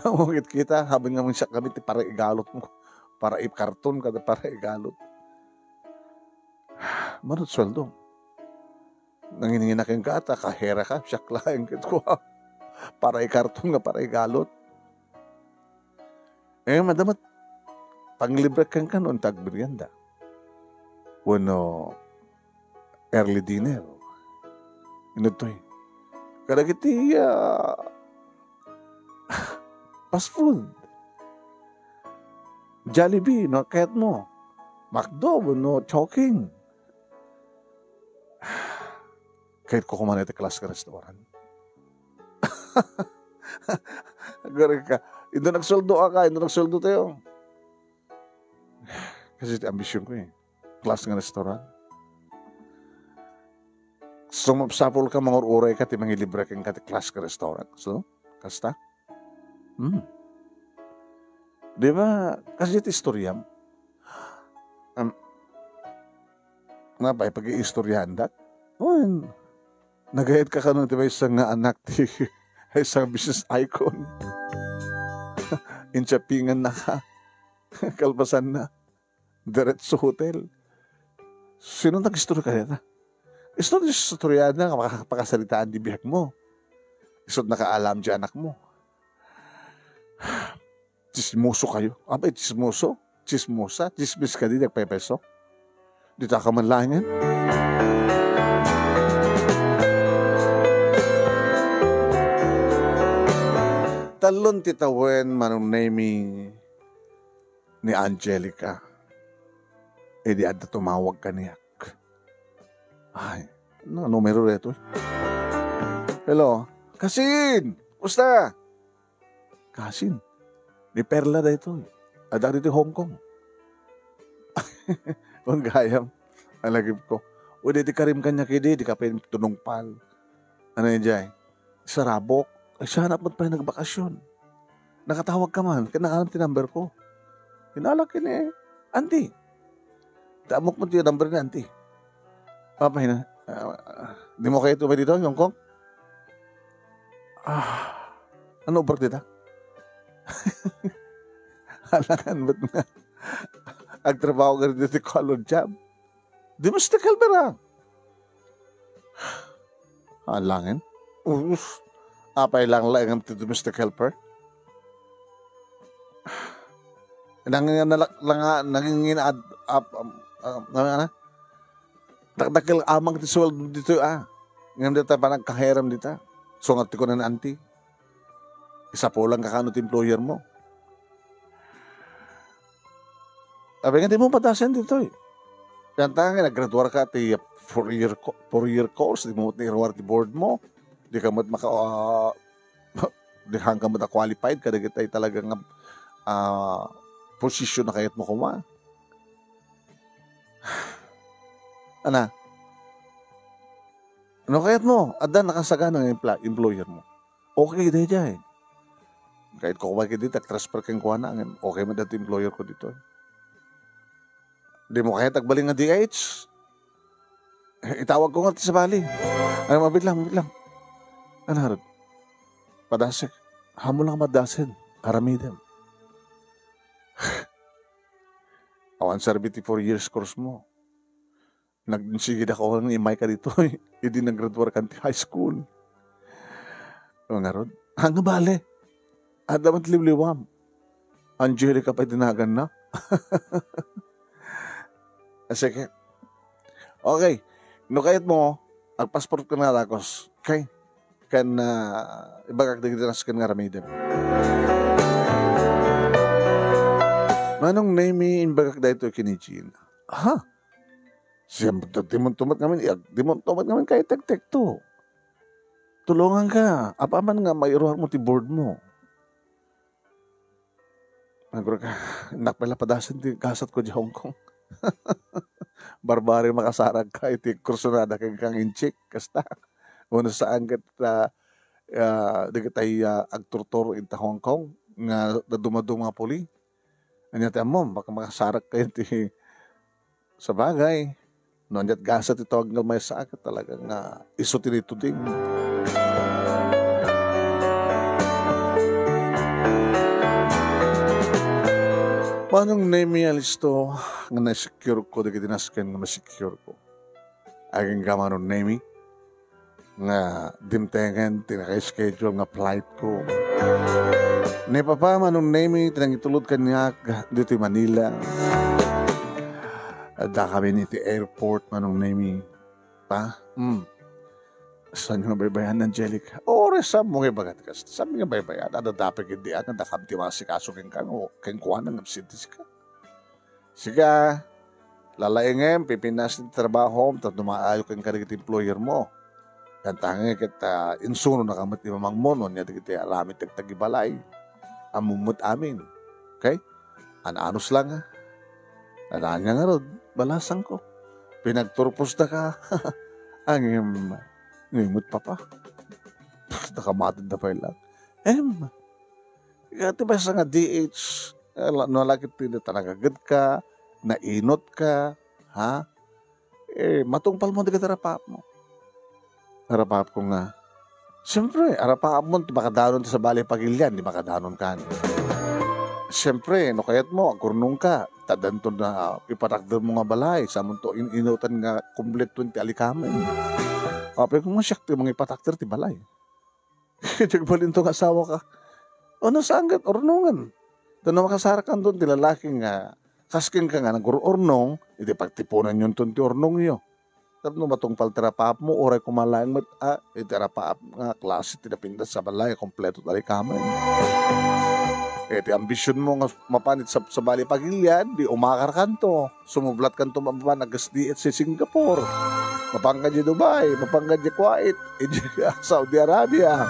Mungkit kita, habang nga siya kami, para igalot mo. Para i-cartoon ka, para igalot. Manot sweldo. Nanginingin na kang kata, kahera ka, siya klaing ko. Para i-cartoon ka, para igalot. Madamat, panglibre kang ka noon, tagbiryanda. Wano, early dinner. Inutoy. Kadagiti, fast food. Jollibee, no, kahit mo. McDo, no, choking. Kahit ko kumanay ito class ka restaurant. Garing ka. Ito nagsoldo ka, ito nagsoldo tayo. Kasi ambisyon ko eh. Class nga restaurant. Sumapsapol ka, mangururay ka, ti mangilibre kang kati class ka restaurant. So, kasta? Di ba? Kasi ito istoryam. Nga ba, pag-i-istoryahan dat? Nagayad ka kanong diba isang anak ti isang business icon. Inchapingan na ka. Kalpasan na. Diretso hotel. Sino nag-istorya ka nita? Istorya na makakapakasalitaan di bihag mo. Isot nakaalam di anak mo. Chismoso kayo. Abay, chismoso? Chismosa? Chismis ka din, nagpepeso? Dito ka man lang yan? Talon titawen manong naming ni Angelica. Di ada tumawag ka niyak. Ay, numero reto. Hello? Kasin! Kusta? Kasin? Ni Perla da ito. Ada dito Hong Kong. Ang gayam. Ang lagip ko. O di karim kanya kidi, di ka pa tunungpal. Ano yun dyan? Sarabok. Ay, sana pa pa nagbakasyon. Nakatawag ka man. Kinakalam ti number ko. Kinalakin eh. Auntie. Damok mo ti number ni auntie. Papay na. Di mo kayo tumay dito, Hong Kong? Ano ubar dito? Halangan ba't nga? Agtrabaho ka rin dito color job. Di mo sa kalbera. Halangin? Apay lang ang domestic helper. Nangingin Dakdakil amang ti sweldo dito Ngayon dito pa nagkahiram dito. So nga ko na auntie. Isa po lang kakanot employer mo. Sabi nga di mo patasan dito Kaya nga nag-graduate ka ti 4-year course. Di mo nireward ti board mo. Di ka mo't di hanggang mo't qualified ka. Di kita talagang posisyon na kayat mo kuma. Ano kayat mo? Adan nakasaga ng employer mo. Okay dito dyan Kahit ko kumaki dito, transfer kang kuha na. Okay mo dito employer ko dito Di mo kaya tagbaling nga DH. Itawag ko nga sa bali. Ay, mabit lang. Ano harap? Padasik. Hamo lang madasin. Aramidem. Awan sarbi 4 years course mo. Nagsigid ako ng imay ka dito Hindi nag-graduate ka high school. Mga rod. Hanga bale. Adamat liwliwam. Angelica pa dinagan na. Sige. Okay. No kayat mo, agpasport ka na lakos. Okay? Kan, ibagak na gitinas ka nga ramidem. Manong name imbagak da ito kinijin. Siyempre, dimon tumat namin kay tek-tek to. Tulungan ka. Apaman nga mairuhan mo ti board mo. Nagro ka. Nakpala padasan ti kasat ko di Hong Kong. Barbari makasarag ka iti kursunada kang inchik. Kasta. Una saan ka di kitay agturtor ita Hong Kong nga dumaduma puli. Anyat mo, baka makasarag ka iti sa bagay. Noon yat gasat ito hanggang may sakit talaga nga iso tinito din. Manong name listo nga na-secure ko, di kitinaskan nga ma-secure ko. Aging gamanong name nga dimtengan, tinaka-schedule nga flight ko. Ni papa manong name, tinangitulod ka niya dito Manila. Ada kami niti airport manong name pa. Saan nga baybayan, Angelica? Resam mo nga bagat ka. Sabi nga baybayan, ada dapat hindi ang nakam ti masikaso keng kang o keng kuha ng absintis ka. Siga, lalaingem, pipinas ng trabaho, tapos dumaayo keng karigit employer mo. Kantangin kita insuno na kamat ni mamang mo, no, niya kita alamit tagtagibalay. Amumut amin. Okay? Anaanos lang Anaan nga nga ron, balasang ko. Pinagturpos na ka. Ang ngimot pa. Nakamatid na pa lang. Kati ba sa nga DH, nalakit tinatangagad ka, nainot ka, ha? Matungpal mo di ka tarapap mo. Tarapap ko nga. Siyempre, arapap mo, di makadanon sa bali pagilyan, di makadanon ka. Siyempre, no kayat mo, agurnong ka, tadanto na ipatakdal mo nga balay, sa mo to inutan nga kumpleto ti alikamen. Pero kung masyak ti mga ipatakder ti balay. Jagbalin to nga asawa ka. O nasanggat, ornongan. Doon makasarakan doon, ti lalaking nga, kasking ka nga, nag-ornong, iti pagtipunan yun to ti ornong yun. Tapos no matungpal terapap mo, oray kumalayang terapap nga, klase tinapindas sa balay, kompleto ti alikamen. Ti ambisyon mo nga mapanit sa bali pagilyan, di umakar kanto. Sumublat kanto mababa nagasdiit sa Singapore. Mapangkad di Dubai, mapangkad di Kuwait, Saudi Arabia.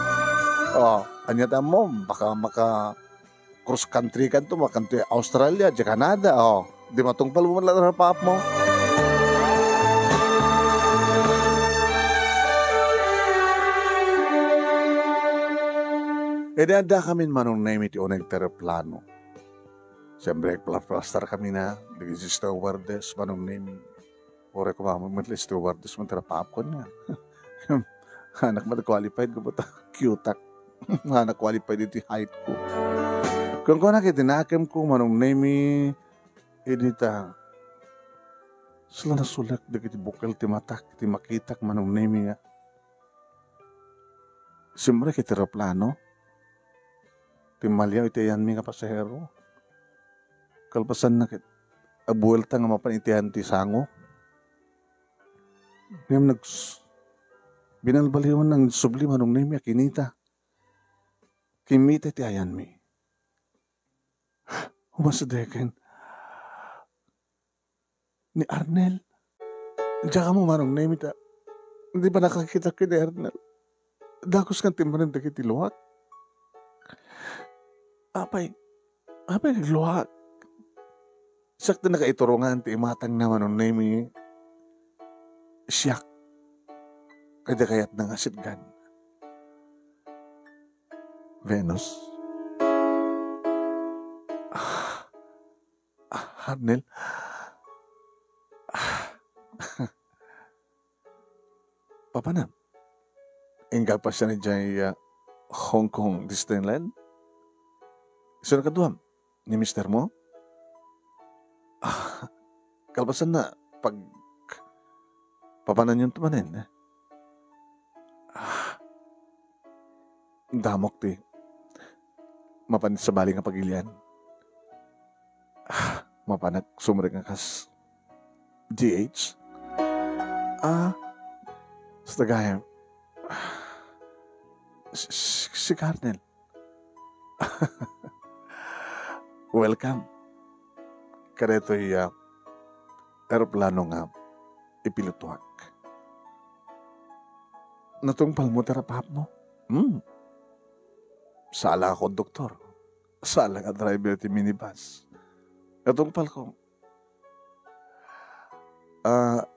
Anyata mo, baka cross country kanto, makanto Australia, di Canada. Di matungpal mo lang na pap mo. E ada kami manong name iti oneg tereplano. Siyempre, plastar kami na, di si stewardess, manong name. Ore ko matli stewardess, manterapapon nga. Anak qualified ko ba ta? Cute-ak. Anak qualified iti height ko. Kung ko nakitinakim ko, manong name edita. Sila nasulak, di kiti bukal, ti matak, ti makitak, manong name nga. Siyempre, kiti tereplano. Ti malyaw iti yan mi nga pasahero. Kalpasan na abuelta nga mapanitihan ti sango. Ngayon binalbaliwan ng subli manong name kinita. Kimita ti ayan mi. Umasadekin. Ni Arnel. Diyan ka mo manong name ita. Hindi ba nakakita ki ni Arnel? Dakos kang timanin da kiti luwak. Apay nagluwak. Sakto na kaiturungan ti imatang naman ng name siyak. Kada kayat ng asidgan. Venus. Arnel. Papa na. Inggal pa siya ni Jay Hong Kong Disneyland. Isa na kaduam ni mister mo? Kalpasan na pag papanan yung tumanin. Damok ti. Mapanit sa bali nga pagilian. Mapanat sumrik nga kas GH. Sa tagayam. Si Cardinal. Welcome. Kareto aeroplano nga ipilutuak. Natungpal mo terapap mo? Sala ako, doktor. Sala nga driver ti minibus. Natungpal ko.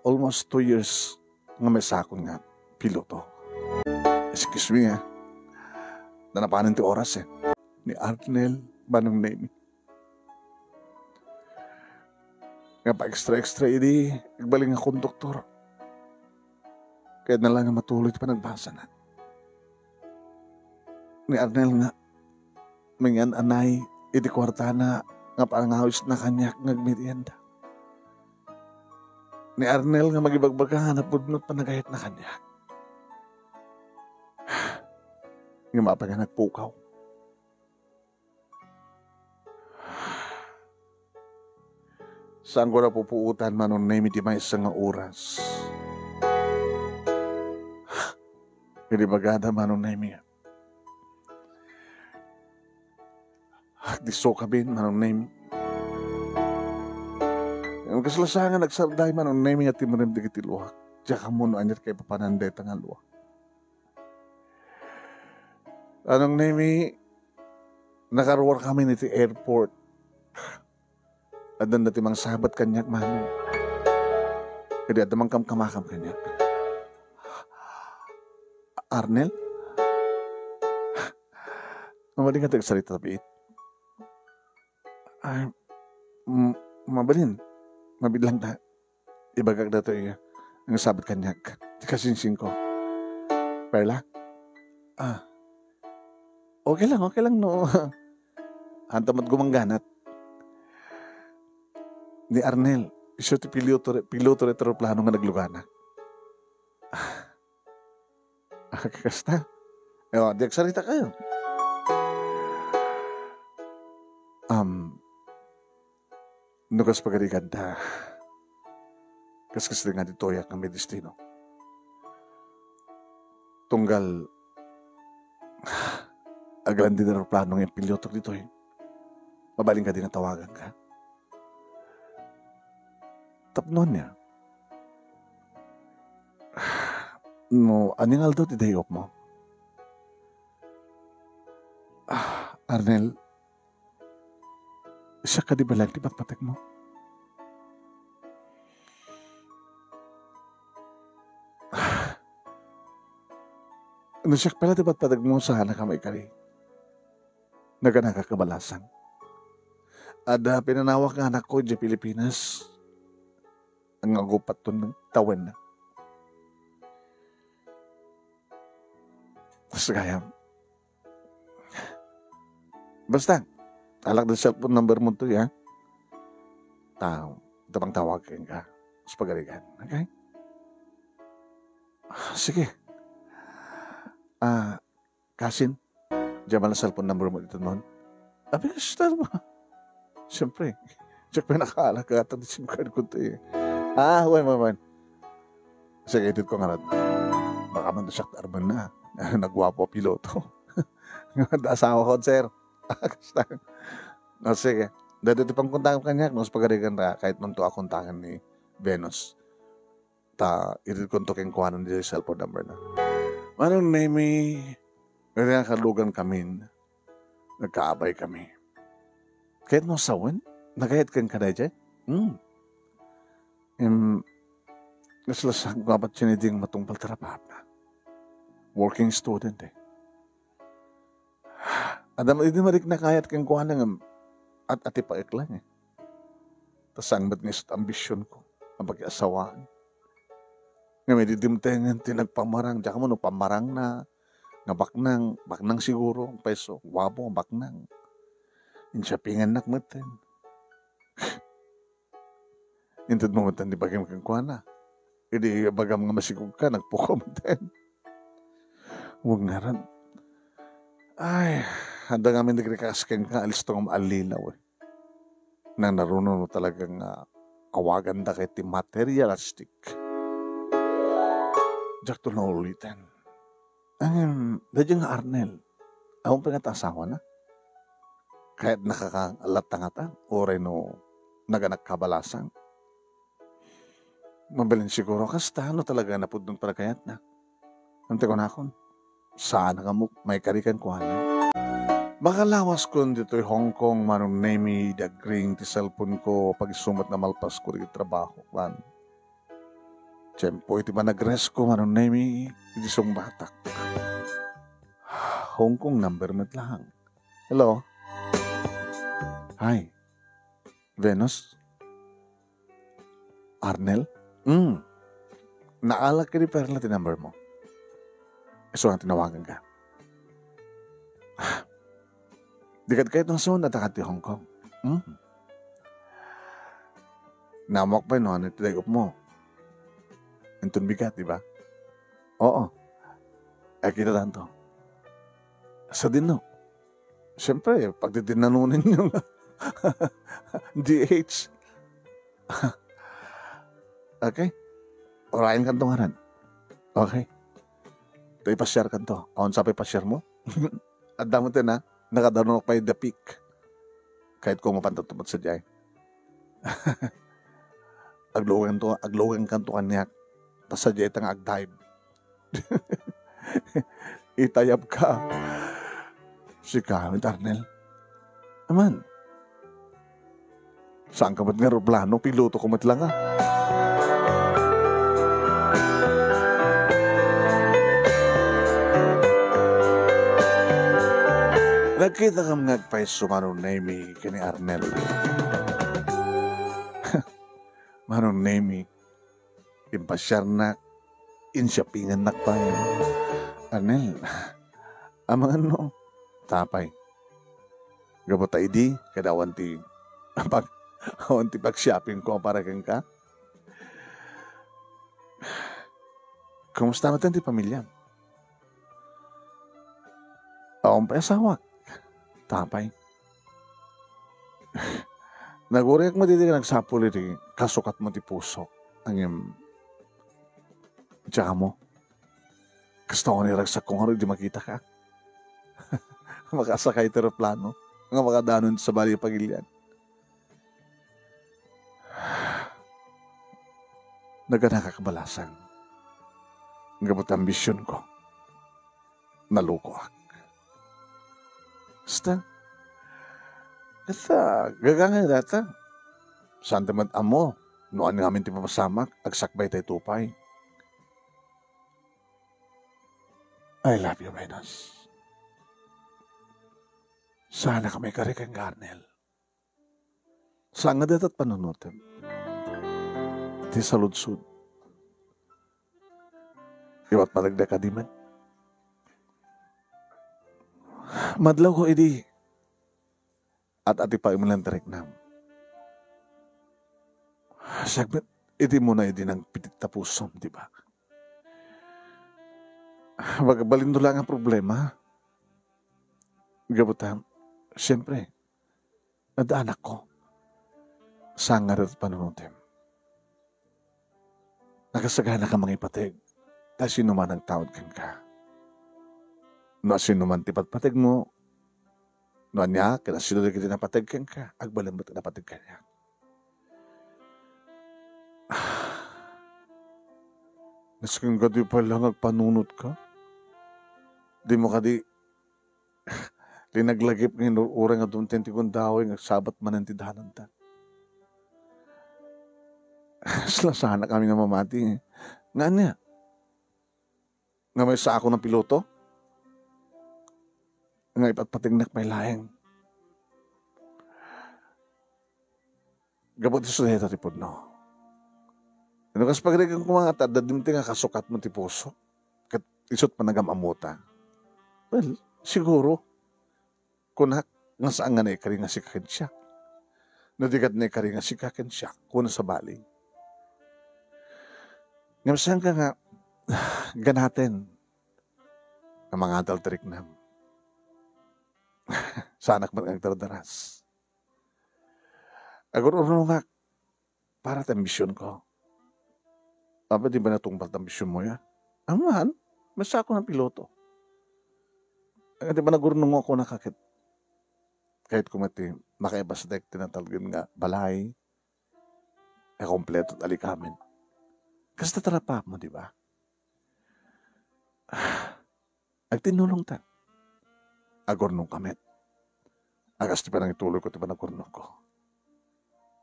Almost 2 years nga may sakon nga piloto. Excuse me Nanapanan ti oras ni Arnel manong name. Nga pa extra idi, igbaling nga konduktor. Kaya na lang nga matuloy pa nagbasa na. Ni Arnel nga, mangan anay, iti kwartana, nga parangawis na kanyak ngagmerienda. Ni Arnel nga magibagbaga na pudnot pa nagayat na kanyak. Nga mapaga nagpukaw. Saan ko na pupuutan manon na iti may isang oras. Hindi bagada manon na imi. Diso kabin manon na imi. Ang kasalasangan nagsarday manon na imi at timarim di kiti luwak. Diya ka muna anyat kay papananday tangal luwak. Anong na imi, nakarwar kami niti airport. Adan dati mang sahabat kanyak mano. Kaya adamang kamakam kanyak. Arnel? Mamaling ka tagsalita tabiit. Mabalin. Mabilang ta. Ibagag na ito ang sahabat kanyak. Kasinsing ko. Perla? Okay lang no. Hantamad gumangganat. Ni Arnel, siya ti piloto retroplano nga naglugana. Kakasta. Di agsalita kayo. Nukas pagarikan ta. Kaskas nga ditoyak ng may destino. Tunggal agalan din na plano ng piloto dito Mabaling ka din na tawagan ka. Tapnon niya. No, anyang aldo ti day off mo? Arnel, siya ka di balag ti patpatek mo? Ano siya pala ti patpatek mo sa anak kamay kari? Naganakakabalasang. Ada pinanawak nga anak ko di Pilipinas. Ang agupat to ng tawen na. Basta kaya, basta, alak na cellphone number mo to, ya. Tapang tawagin ka sa pagaligan. Okay? Sige. Kasin, diyan ba na cellphone number mo dito noon? Abi, star mo. Siyempre, check pa nakaalak ka SIM card ko to eh. Wan. Sige, edit ko nga rin. Baka man na siya arman na. Nagwapo piloto. Asawa ko, sir. Sige. Dito pang kontakan kanya. Mas pagarigan na kahit man to akontakan ni Venus. Edit ko to keng kuhanan din sa cellphone number na. Manong name kaya kalugan kami. Nagkaabay kami. Kahit mo sawan, nagahit kang kada dyan. Naslasang gabat siya niding matungpal tarapat na. Working student eh. Adam, hindi marik na kayat kang kuha ng at atipaik lang eh. Tas ang ba't ngisot ambisyon ko, ang pag-iasawaan. Nga may didimtengan, tinagpamarang, diya ka mo no, pamarang na, nga baknang siguro, peso, wabo, baknang. Insyapingan nakmatan. Intad mo matan, di bagay kang kuha na. Hindi bagam nga masigog ka, nagpukom din. Huwag nga rin. Ay, handa nga may nagrikasken ka, alis to nga maalinaw eh. Na naruno talagang awagan da kahit materialistic. Diyak to na ulitin. Dadya nga Arnel, akong pangatasawa na. Kahit nakakalatangatan, oray no naganak kabalasang. Mabilin siguro, kasta ano talaga napudong para kayat na. Ante ko na akon. Saan ka mo, may karikan ko na. Baka lawas ko dito Hong Kong, manong name dagring ti cellphone ko, pag isumat na malpas ko rin trabaho. Man. Tiyempo, iti ba nag-rest ko, manong name, iti song batak. Hong Kong number mat lang. Hello? Hi. Venus? Arnel? Naalak ka rin perla ti number mo. So, nga tinawagan ka. Dikat kahit ng soon at ti Hong Kong. Namok pa no, ano tinagop mo? Intun bigat, di ba? Oo. Kita tanto. Sa din no. Siyempre, pag dinanunin yung DH. Okay? Orayan ka itong haran. Okay? Ito ipasyar ka ito. Aon sa ipasyar mo? At damot din ha, nakadarunok pa yung the peak. Kahit kung mapantatupad sa diyay. Agluwang ka ito kanyak. Tas sa diyay itang agdive. Itayab ka. Si Kawit Arnel. Aman. Saan ka ba't nga aeroplano? Piloto ko mat lang Nagkita kang nagpay sumanong name kini Arnel. Manong name impasyar na insyapingan nakpay. Arnel, amang ano, tapay. Gabot ID, kadawan ti pag-shopping ko para kang ka. Kumusta natin ti pamilya? Akong pa asawa. Tapay. Naguriak mo dito nagsapul iti kasukat mo ti puso. Ang yung tsaka mo. Gusto ko niragsak kung ano di makita ka. Makasakay ti aeroplano. Nga makadanon sa bali pagilian. Naganakakabalasang. Gabot ambisyon ko. Naluko ako. Basta gagangay data. Saan tamad amo, noon namin ti papasamak, agsakbay tayo tupay. I love you, Venus. Sana kami kari kang Garnel. Saan nga datat panunutin? Ti saludsud. Iwat malagda ka di man. Madlaw ko idi. At ati pa imulang tarik nam. Sagbet, idi mo na idi ng pitit tapusom, di ba? Magabalindo lang ang problema. Gabutam, siyempre, nadaanak ko. Sangar at panunutim. Nakasagana ka mga ipatig. Dahil sino man ang tawad kang ka. No sino man tipat-patig mo. No niya, kaya sino na kita napatig kang ka. Agbalan mo napatig ka niya. Nasking gadi pa lang agpanunot ka. Di mo ka di linaglagip ng urang at dumtinti kong daway ng sabat man ang tidahanan ta. Sana kami na mamati. Nga niya. Nga may sa ako ng piloto. Nga ipatpatignak may laeng. Gabot iso na ito tipod no. Ano kas pagdagang kumangata, dadimti nga kasukat mo ti puso. Kat isot panagamamuta. Well, siguro. Kunak, nga saan nga na ikari nga si kakin siya. Nadigat na ikari nga si kakin siya. Kuna sa bali. Nga saan ka nga ganatin ang mga adulterik na sa anak man ang tardaras. Aguro nga para ta ambisyon ko. Apa di ba natungpal ta ambisyon mo ya? Aman, masa ako ng piloto. Di ba nagurnong ako nakakit? Kahit kumati makaibasdek tinatalagin nga balay, kompleto at alikamin. Kasi tatarapap mo, di ba? Agtinulong ta. Agurnong kamit. Agas ti pa nang ituloy ko, ti pa nagurnong ko.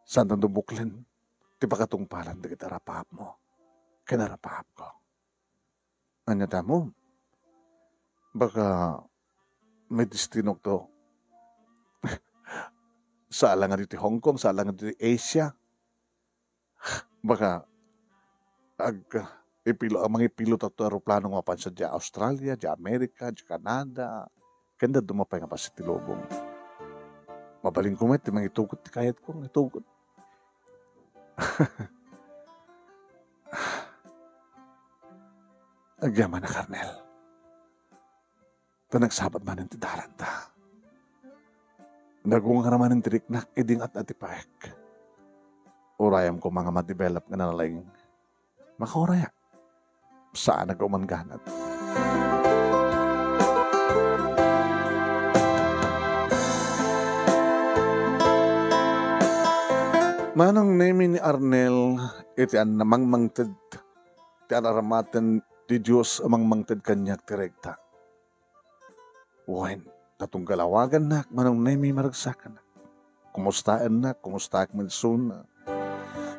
Saan nang dumuklen? Ti pa katungpalan, di kitarapap mo. Kinarapap ko. Anya mo? Baka may destinok to. Sa alangan dito Hong Kong, sa alangan dito Asia. Baka ang mga pilot at aeroplano nga pa sa di Australia, di Amerika, di Canada. Kanda dumapay nga pa si Tilobong. Mabaling kumit, di mga itugot, di kayat ko, itugot. Agyaman na Karnel. Ta nagsabat man ang tidaran ta. Nagunga naman ang tiriknak, iding at atipaek. Urayam ko mga ma-develop nga nalaing makauraya. Saan nag-umanganat? Manang name ni Arnel, iti an namang mangted, ti alaramaten di Diyos amang mangted kanyak tirekta. Wen, tatong galawagan nak, manang name maragsakan na. Kumustaan na, kumusta ak mansun na.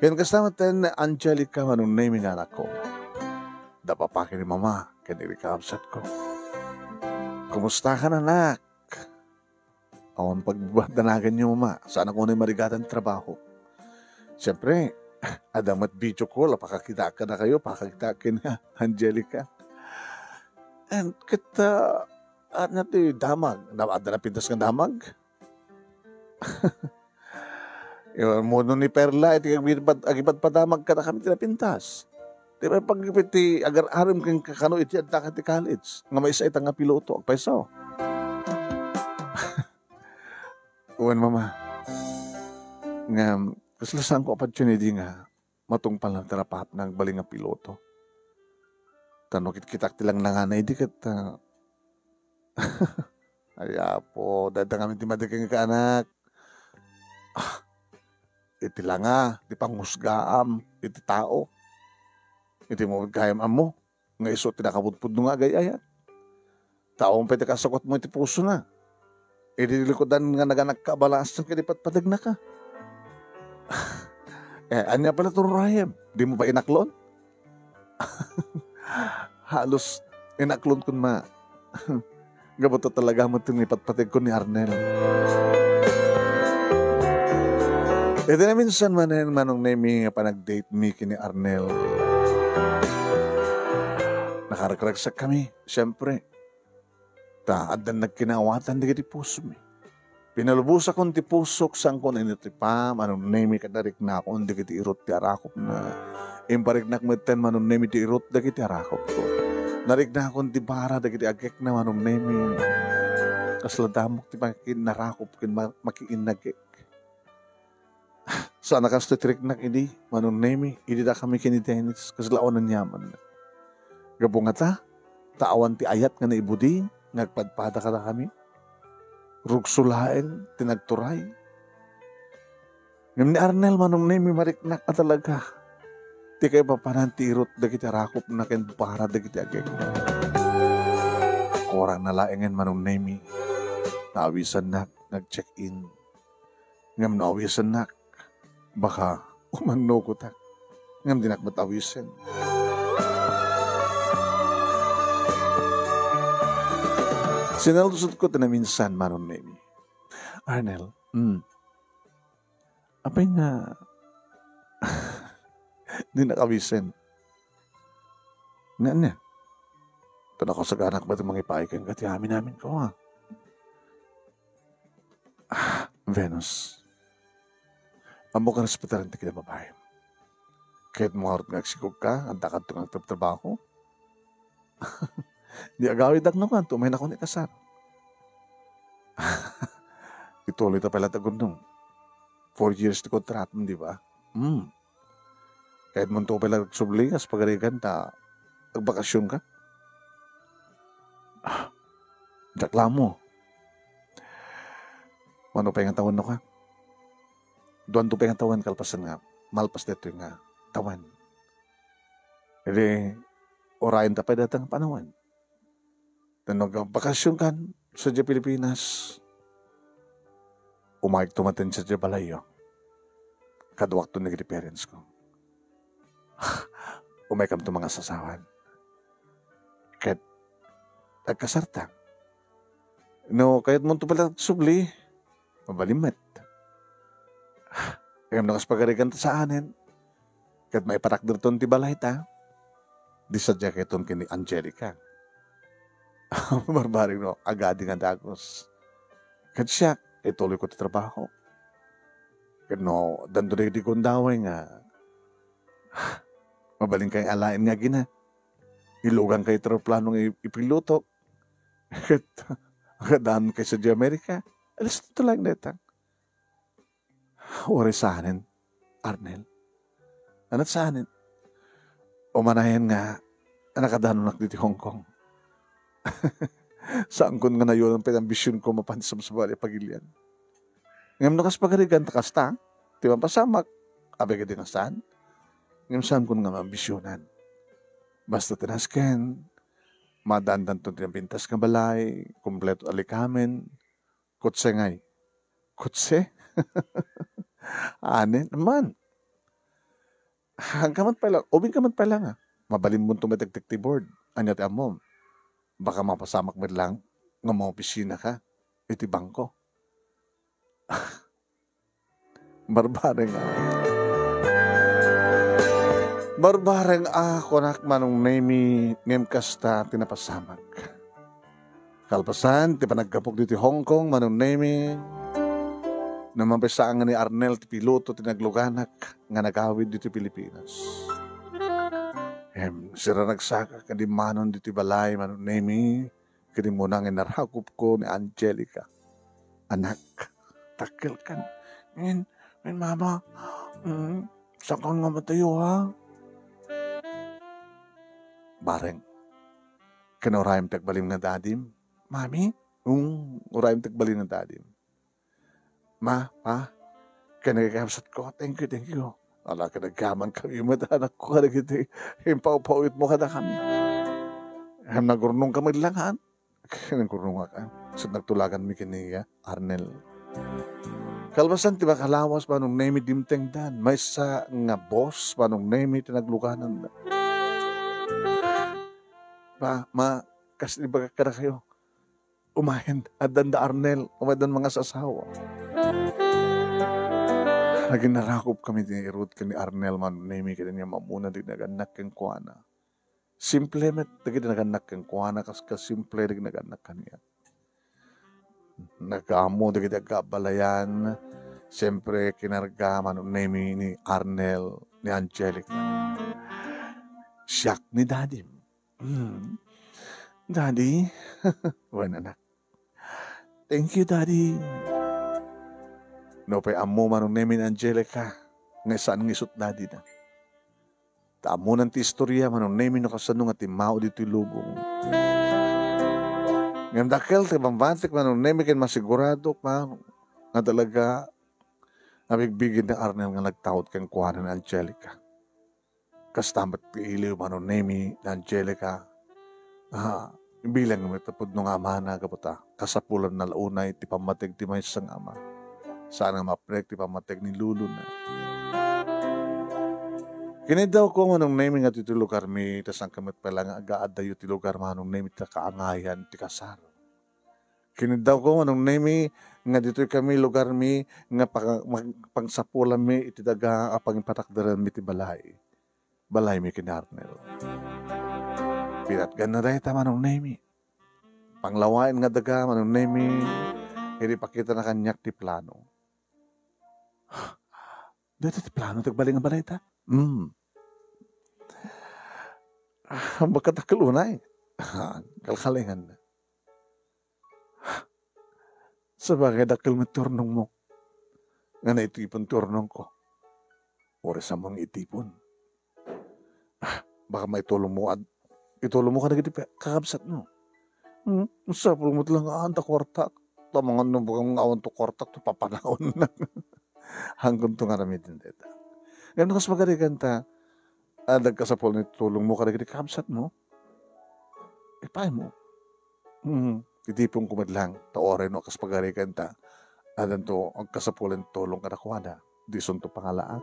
Yan kasama tayo na Angelica, manang name nga anak ko. Dapapakin ni mama, kanili kaabsat ko. Kumusta ka na, anak? Awan pagbabandanagan niyo, mama. Saan ako na marigatan trabaho? Siyempre, adam at video call, pakakita ka na kayo, pakakita ka na, Angelica. And kita, at natin damag. Ada na pintas ng damag? Iwan mo nun ni Perla, iti agipad padamag ka na kami tinapintas. Di ba pagpiti agar-aram kang kakano iti at takati college. Nga may isa itang nga piloto, agpaisaw. Uwan mama. Nga, kaslasan ko apad yun hindi nga matungpal ng tarapap ng baling nga piloto. Tanong kitak tilang na nga na hindi kita. Ay po, dada kami timadagang ka anak. Iti lang nga, di panghusgaam, iti tao. Iti mo kayam amo, nga iso tinakabudpud nga gayayat. Taong pwede kasakot mo iti puso na. Iti likodan nga naganak ka, balas ng kanipat-padag na ka. Anya pala tururayem, di mo ba inaklon? Halos inaklon kun ma. Gabuto talaga mo tinipatpatid ko ni Arnel. Ito na minsan manong nemi nga panag-date mi kini Arnel. Nakaragsak kami, siyempre. Adan nagkinawatan di puso mi. Pinalubusa kong ti pusok saan ko na initipam, anong nemi kadarik na ako, hindi kiti irot ti arakop na. Imparik nakmeten manong nemi ti irot da kiti arakop ko. Narik na akong ti bara da kiti agek na manong nemi. Kasladamok ti makin narakop kin makiin nagek. Sana kastitrik nak ini, manong nemi, hindi da kami kini Dennis, kaslaon ng yaman. Gabong ata, taawan ti ayat nga na ibudi, nagpadpada ka na kami. Rugsulain, tinagturay. Ngam ni Arnel, manong nemi, mariknak na talaga. Ti kayo papanan ti irot, da kita rakop na ken para da kita ageng. Korang nalaengen manong nemi, naawisan nak, nag-check-in. Ngam naawisan nak, baka umano ko tak. Ngam dinak matawisin. Sinalusot ko na minsan manon nemi. Arnel, apay nga di nakawisin. Nga niya. Ito na ko sa ganak ba itong mga ipaikan kati amin namin ko ha. Venus. Amo ka respetaran ti kita babae. Kahit mo harot nga agsikog ka, ang takad itong agtrabaho. Di agawid ak naman, tumay na ko ni kasar. Ituloy ta pala tagundong. 4 years to contract mo, di ba? Kahit mo ito pala sublingas, pagarigan ta, nagbakasyon ka. Dakla mo. Mano pa yung tawan no ka? Doon to pa yung tawan kalpasan nga. Malpas dito yung tawan. Jadi, orayin ta pa datang panawan. Dan nagbakasyon kan sa Pilipinas. Umayag tumatin sa balayo. Kadwak to naging parents ko. Umayag to mga sasawan. Kahit agkasarta. No, kahit mo to pala subli, mabalimat. Kaya nakas pagarigan sa anin. Kahit may parak doon ti balay ta, di sadya kayo itong kini Angelica. Barbaring no, agadi nga dagos. Kahit siya, ituloy ko ti trabaho. Kahit no, dandoy di kundaway nga, mabaling kayong alain nga gina. Ilugan kayo planong ipiluto. Kahit agadahan kayo sa Amerika. Alas ito lang netang. Uri sa anin, Arnel. Anat sa anin. Umanayan nga, nakadahan nak dito Hong Kong. Saan ko nga na yun ang pinambisyon ko mapansam sa bali pagilian. Ngayon nakas pagarigan takas ta, di ba pasamak, abay ka din ang saan. Ngayon saan ko nga maambisyonan. Basta tinasken, madandan to tinapintas ka balay, kumpleto alikamen, kutse ngay. Kutse? Anin naman. Hangkaman pala, ubing kaman pala nga. Mabalin mo tumatagtag ti board. Anyat amom. Baka mapasamak mo lang ng mga opisina ka. Iti bangko. Barbareng Barbareng ako nak manong nemi ngem kasta tinapasamak. Kalpasan, ti panagkapog dito Hong Kong, manong nemi naman pesaan nga ni Arnel ti piloto tinagluganak nga nagawid dito Pilipinas. Sira nagsaka kadimanon dito balay manon nemi kadi mo nang inarakop ko ni Angelica. Anak, takil kan. Min mama, saan ka nga matayo ha? Bareng, kanurayam tagbalim na dadim. Mami? Urayam tagbalim na dadim. Ma, pa, kanagakapsat ko. Thank you. Wala ka nagkaman kami, madanak ko ka nagiti. Himpaw-pawit mo ka na kami. Nagurnong kami lang, ha? Nagurnong ka. So, nagtulagan mi kini Arnel. Kalbasan, tiba kalawas pa nung nemi dimteng dan. May sa nga boss pa nung nemi tinagluganan na. Ma, kasi iba ka na kayo. umahin adan da Arnel, umadan mga sasawa. Lagi narakop kami ni Ruth ni Arnel man nemi kita niya mamuna di naganak kang kuana. Simple met dagi naganak kang kuana kas simple dagi naganak kaniya. Nagamo dagi balayan. Siyempre kinarga man nemi ni Arnel ni Angelica. Siyak ni Daddy. Daddy, wan anak. Thank you, Daddy. No, pa'y amo manong nemin Angelica. Nga saan ngisot, Daddy na. Taamo ng ti istorya manong nemin no kasanong at imao dito ilugong. Ngam dakil, ti bambantik manong nemin kin masigurado manong. Nga talaga, nabigbigin ng Arnel nga nagtaot kang kuhanan ng Angelica. Kastamat piiliw manong nemin na Angelica. Bilang nga matapod nung ama na kaputa, kasapulan na launay, ti pamatig ti may isang ama. Sana maprek, ti pamatig ni Lulu na. Kinidaw ko manong naming at iti lugar mi, tas ang kamit pala nga agaadayo ti lugar manong naming ti kaangayan, ti kasaro. Kinidaw ko manong naming nga dito kami lugar mi, nga pangsapulan mi, iti daga apang patakdaran mi ti balay. Balay mi kinarnel. Pirat gana rin manong nemi. Panglawain nga daga manong nemi. Hindi pakita na kanyak ti plano. Dito ti plano tagbaling nga balay ta? Magkatakal unay. Kalkalingan na. Sabagay dakil mo turnong mo. Nga naitipon turnong ko. Oras sa mong itipon. Baka may tulong mo itulong mo ka na giti kakabsat mo. Sapul mo lang ta kwartak. Tamangan nung bagang awan to kwartak to papanaon na. Hanggang to nga namin din dito. Ngayon kas magarigan ta, nagkasapul na itulong mo ka na giti kakabsat mo. Ipay mo. Itipong kumadlang, taorin o kas magarigan ta. Adan to, ang kasapulan tulong ka na kuwada. Di sun to pangalaan.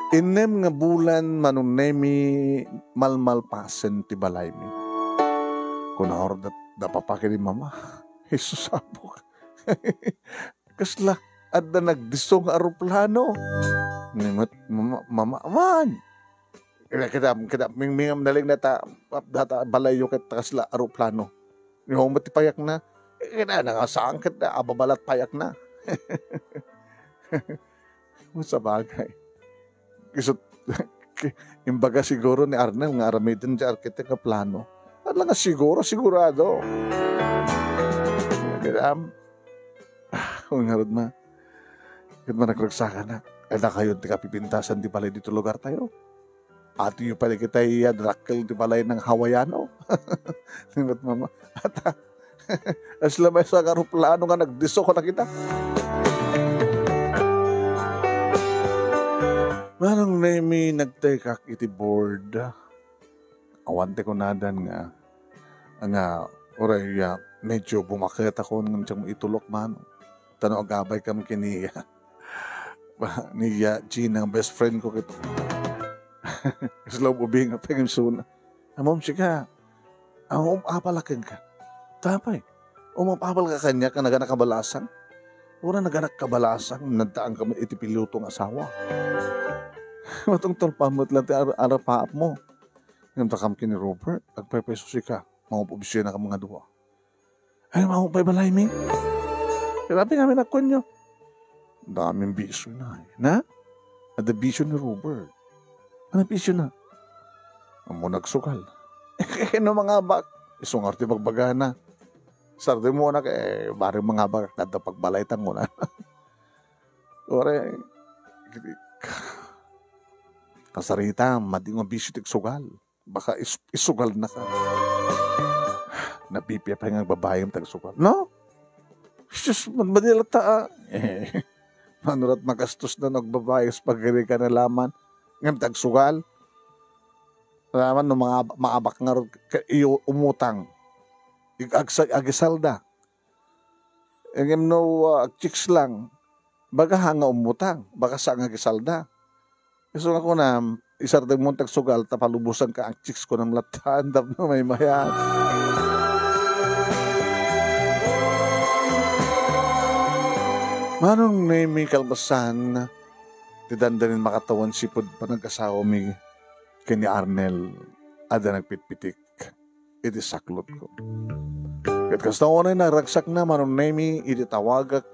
Inem nga bulan manunemi malmal pasen ti balay mi. Kung naor da papake ni mama, Jesus abok. Kasla, adda nagdisong aeroplano. Nimot, mama, man. Kita, mingmingam naling nata, balayo kita kasla aeroplano. Nihomot ti payak na, kita nangasaan kita, ababalat payak na. Sa bagay. Kisot, imbaga siguro ni Arnel nga aramitin di arkitek nga plano. At lang nga sigurado. Kairam, kung narod ma, kit man nagragsakan na, ay na kayo di kapipintasan di palay dito lugar tayo. At yung pala kita drakkel di palay ng Hawaiano. Singot mama, ata, asla may sa karuplano nga nagdiso ko na kita. Manong nemi nagtekak iti board. Awante ko nadan nga oray medyo bumakit ako ng tiyang itulok man. Tano agabay kami kiniya. Niya Gina, ang best friend ko kito. Slow ubing apeng suna. Amom siya ka. Apalakin ka. Tapay. Apal ka kanya ka naganak kabalasan. Wala naganak kabalasan. Nagtaan kami iti pilutong asawa. Matungtol pa mo't lang arapaap mo. Yung takam kini Robert, agpay-peso si ka. Mangupobisyon na ka mga duwa. Ay, mangupay balay mi. Grabe namin akon nyo. Daming bisyo na. Na? Ada bisyo ni Robert. Ano bisyo na? Amo nagsugal. Ano mga bak? Isungarte magbaga na. Sarde mo na bari mga bak. Nada pagbalay tango na. Ore, kasarita, mading bisyo tigsugal. Baka isugal na ka. Napipiya pa yung babayang tagsugal. No? Diyos, madilata manurat magastos na nagbabayang pagkiri ka na laman. Ngayon tagsugal. Laman no mga maabak nga iyo umutang. Agisalda. Ngayon no chicks lang. Baga hanga umutang. Baka sa agisalda. So ako na, isardag mong tagsugal, tapalubusan ka ang chicks ko ng lataan, tap na may mayat. Manong name kalbasan, ti dandanin makatawan sipod pa nagkasawa mi kini Arnel, ada nagpitpitik, iti saklot ko. Kat kasta ko na naragsak na manong name, iti itawag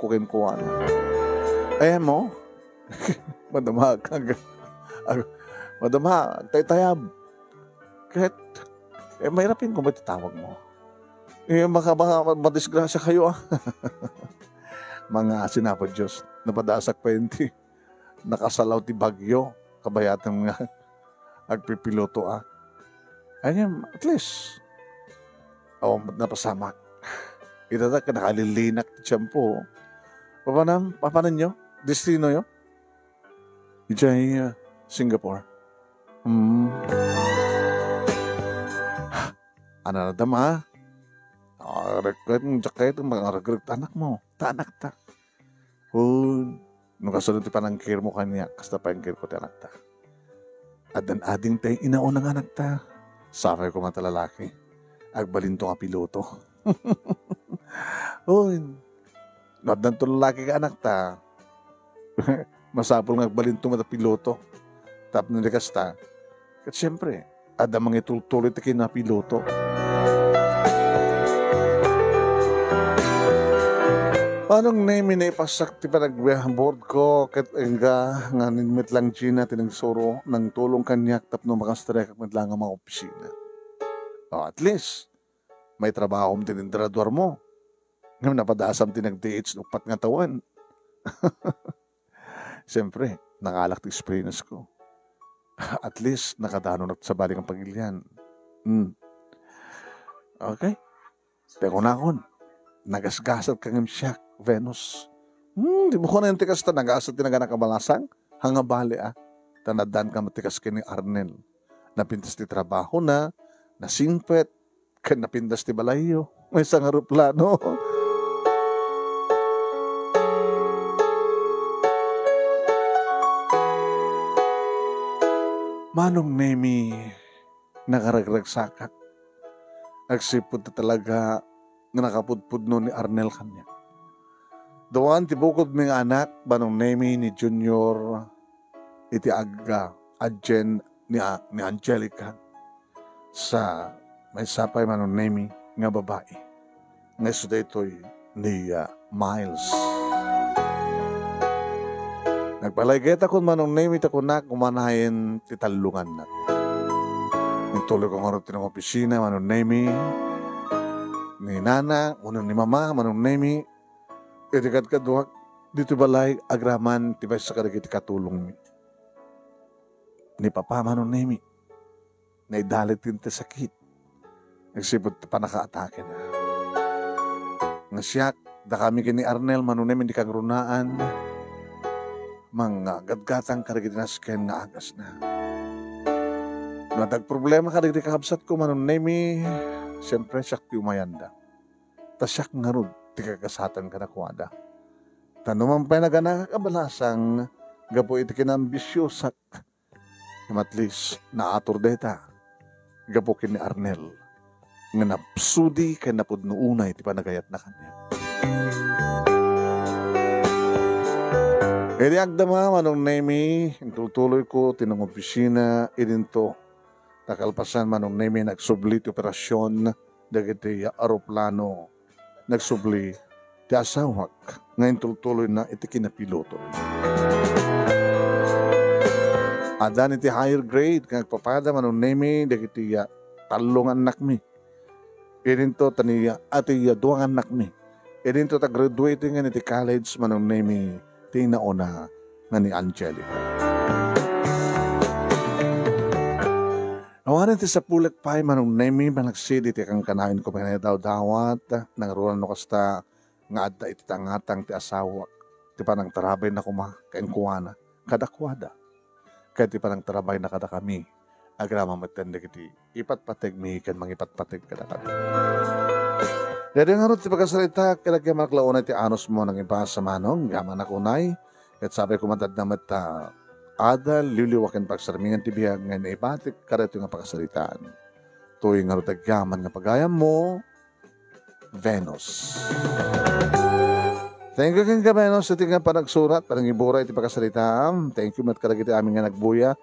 ko kinkuhan. Ayan mo, madama, taytayab. Kahit, mahirapin kung ba't itawag mo. Madisgrasya kayo Mga sinapod Diyos, napadasak pa yun nakasalaw ti bagyo, kabayatan nga, agpipiloto Ayan, at least, napasamak. Itatak ka nakalilinak ti tiyempo. Papanan nyo? Destino nyo? Ijay, Singapore. Ano na dama? Rekwet mong jacket, mga regret anak mo. Anak ta. Nung kasunod ti panangkir mo kanya, kasta panangkir ko ti anak ta. Adan ading tayo inaunang anak ta. Sakay ko mga lalaki. Agbalinto nga piloto. Adan to lalaki ka anak ta. Masapol nga agbalinto nga piloto. Tap na kasta. At siyempre, ada mga itultuloy ti kina piloto. Anong name na ipasak ti panagboard ko ket nga ninmit lang Gina tinagsuro ng tulong kanyak tapno makastrek at lang ang mga opisina. At least, may trabaho mo tinindradwar mo. Ngayon napadasam tinag-dates upat nga tawan. Siyempre, nakalak ti experience ko. At least, nakadano na sa balik ang pagilian. Okay? Teko na akon. Nagasgasat kang siyak, Venus. Di mo ko na yung tikas ta, nagasat tinaga nakabalasang. Hanga bali Tanadan ka matikas kini Arnel. Napintas ti trabaho na, nasinpet, kan napintas ti balayo. May isang aeroplano. Manong nemi nakaragragsakak. Nagsipod na talaga nga nakapudpud no ni Arnel kanya. Doan ti bukod ming anak, manong nemi ni Junior iti Adjen ni Angelica sa may sapay manong nemi nga babae. Nga suda ito'y ni Miles. Nagpalaygeta kung manong name ita ko na kumanahin ti talungan na. Nituloy ko nga tinong opisina, manong name ni Nana, unang ni Mama, manong name itikat kaduhak, dito balay agraman, tibay sa kadagiti katulong ni Papa, manong name na idalit din ti sakit. Nagsipot pa naka-atake na. Nga siyak, da kami kini Arnel, manong name hindi kang runaan, mga gadgatang karagitinas ken nga agas na. Natag problema karagiti kakabsat ko manon nemi, siyempre siyak ti umayanda. Ta siyak nga rod, ti kakasatan ka na kuwada. Tanuman pa na nakakabalasang, gapo iti kinambisyosak. At least, naatur deta, gapo kini Arnel, nga napsudi kay napudnuunay ti panagayat na kanya. Edi agdama manong nemi, tutuloy ko, tinong opisina, idinto, nakalpasan manong nemi, nagsubli ti operasyon, dagiti aeroplano, nagsubli, ti asawak, ngayon tutuloy na iti kinapiloto. Adan iti higher grade, kang nagpapada manong nemi, dagiti talong anak mi. Idinto, taniya, ati duwang anak mi. Idinto, ta-graduating nga iti college, manong nemi, tinauna nga ni Angelica. Awanan ti sa pulik pa'y manong nemi managsidi ti kang kanain ko pa daw dawat nang ruwan no kasta nga adda iti tangatang ti asawak ti panang tarabay na kuma kain kuwana kadakwada kaya ti panang tarabay na kada kami agrama matende kiti ipatpatig mi kan mangipatpatig kada kami. Dadi nga rin ti pagkasalita, kilagyan maklaunay ti anos mo ng iba sa manong, yaman ako nay, at sabi ko matad na mata, ada liliwakin pagsarmingan ti biyag nga naibatik karito nga pagkasalitaan. Tuwi nga rin tagyaman nga pagayam mo, Venus. Thank you kin kami no sa tinga panagsurat, parang ibura iti pagkasalita. Thank you mat kadagiti amin nga nagbuya.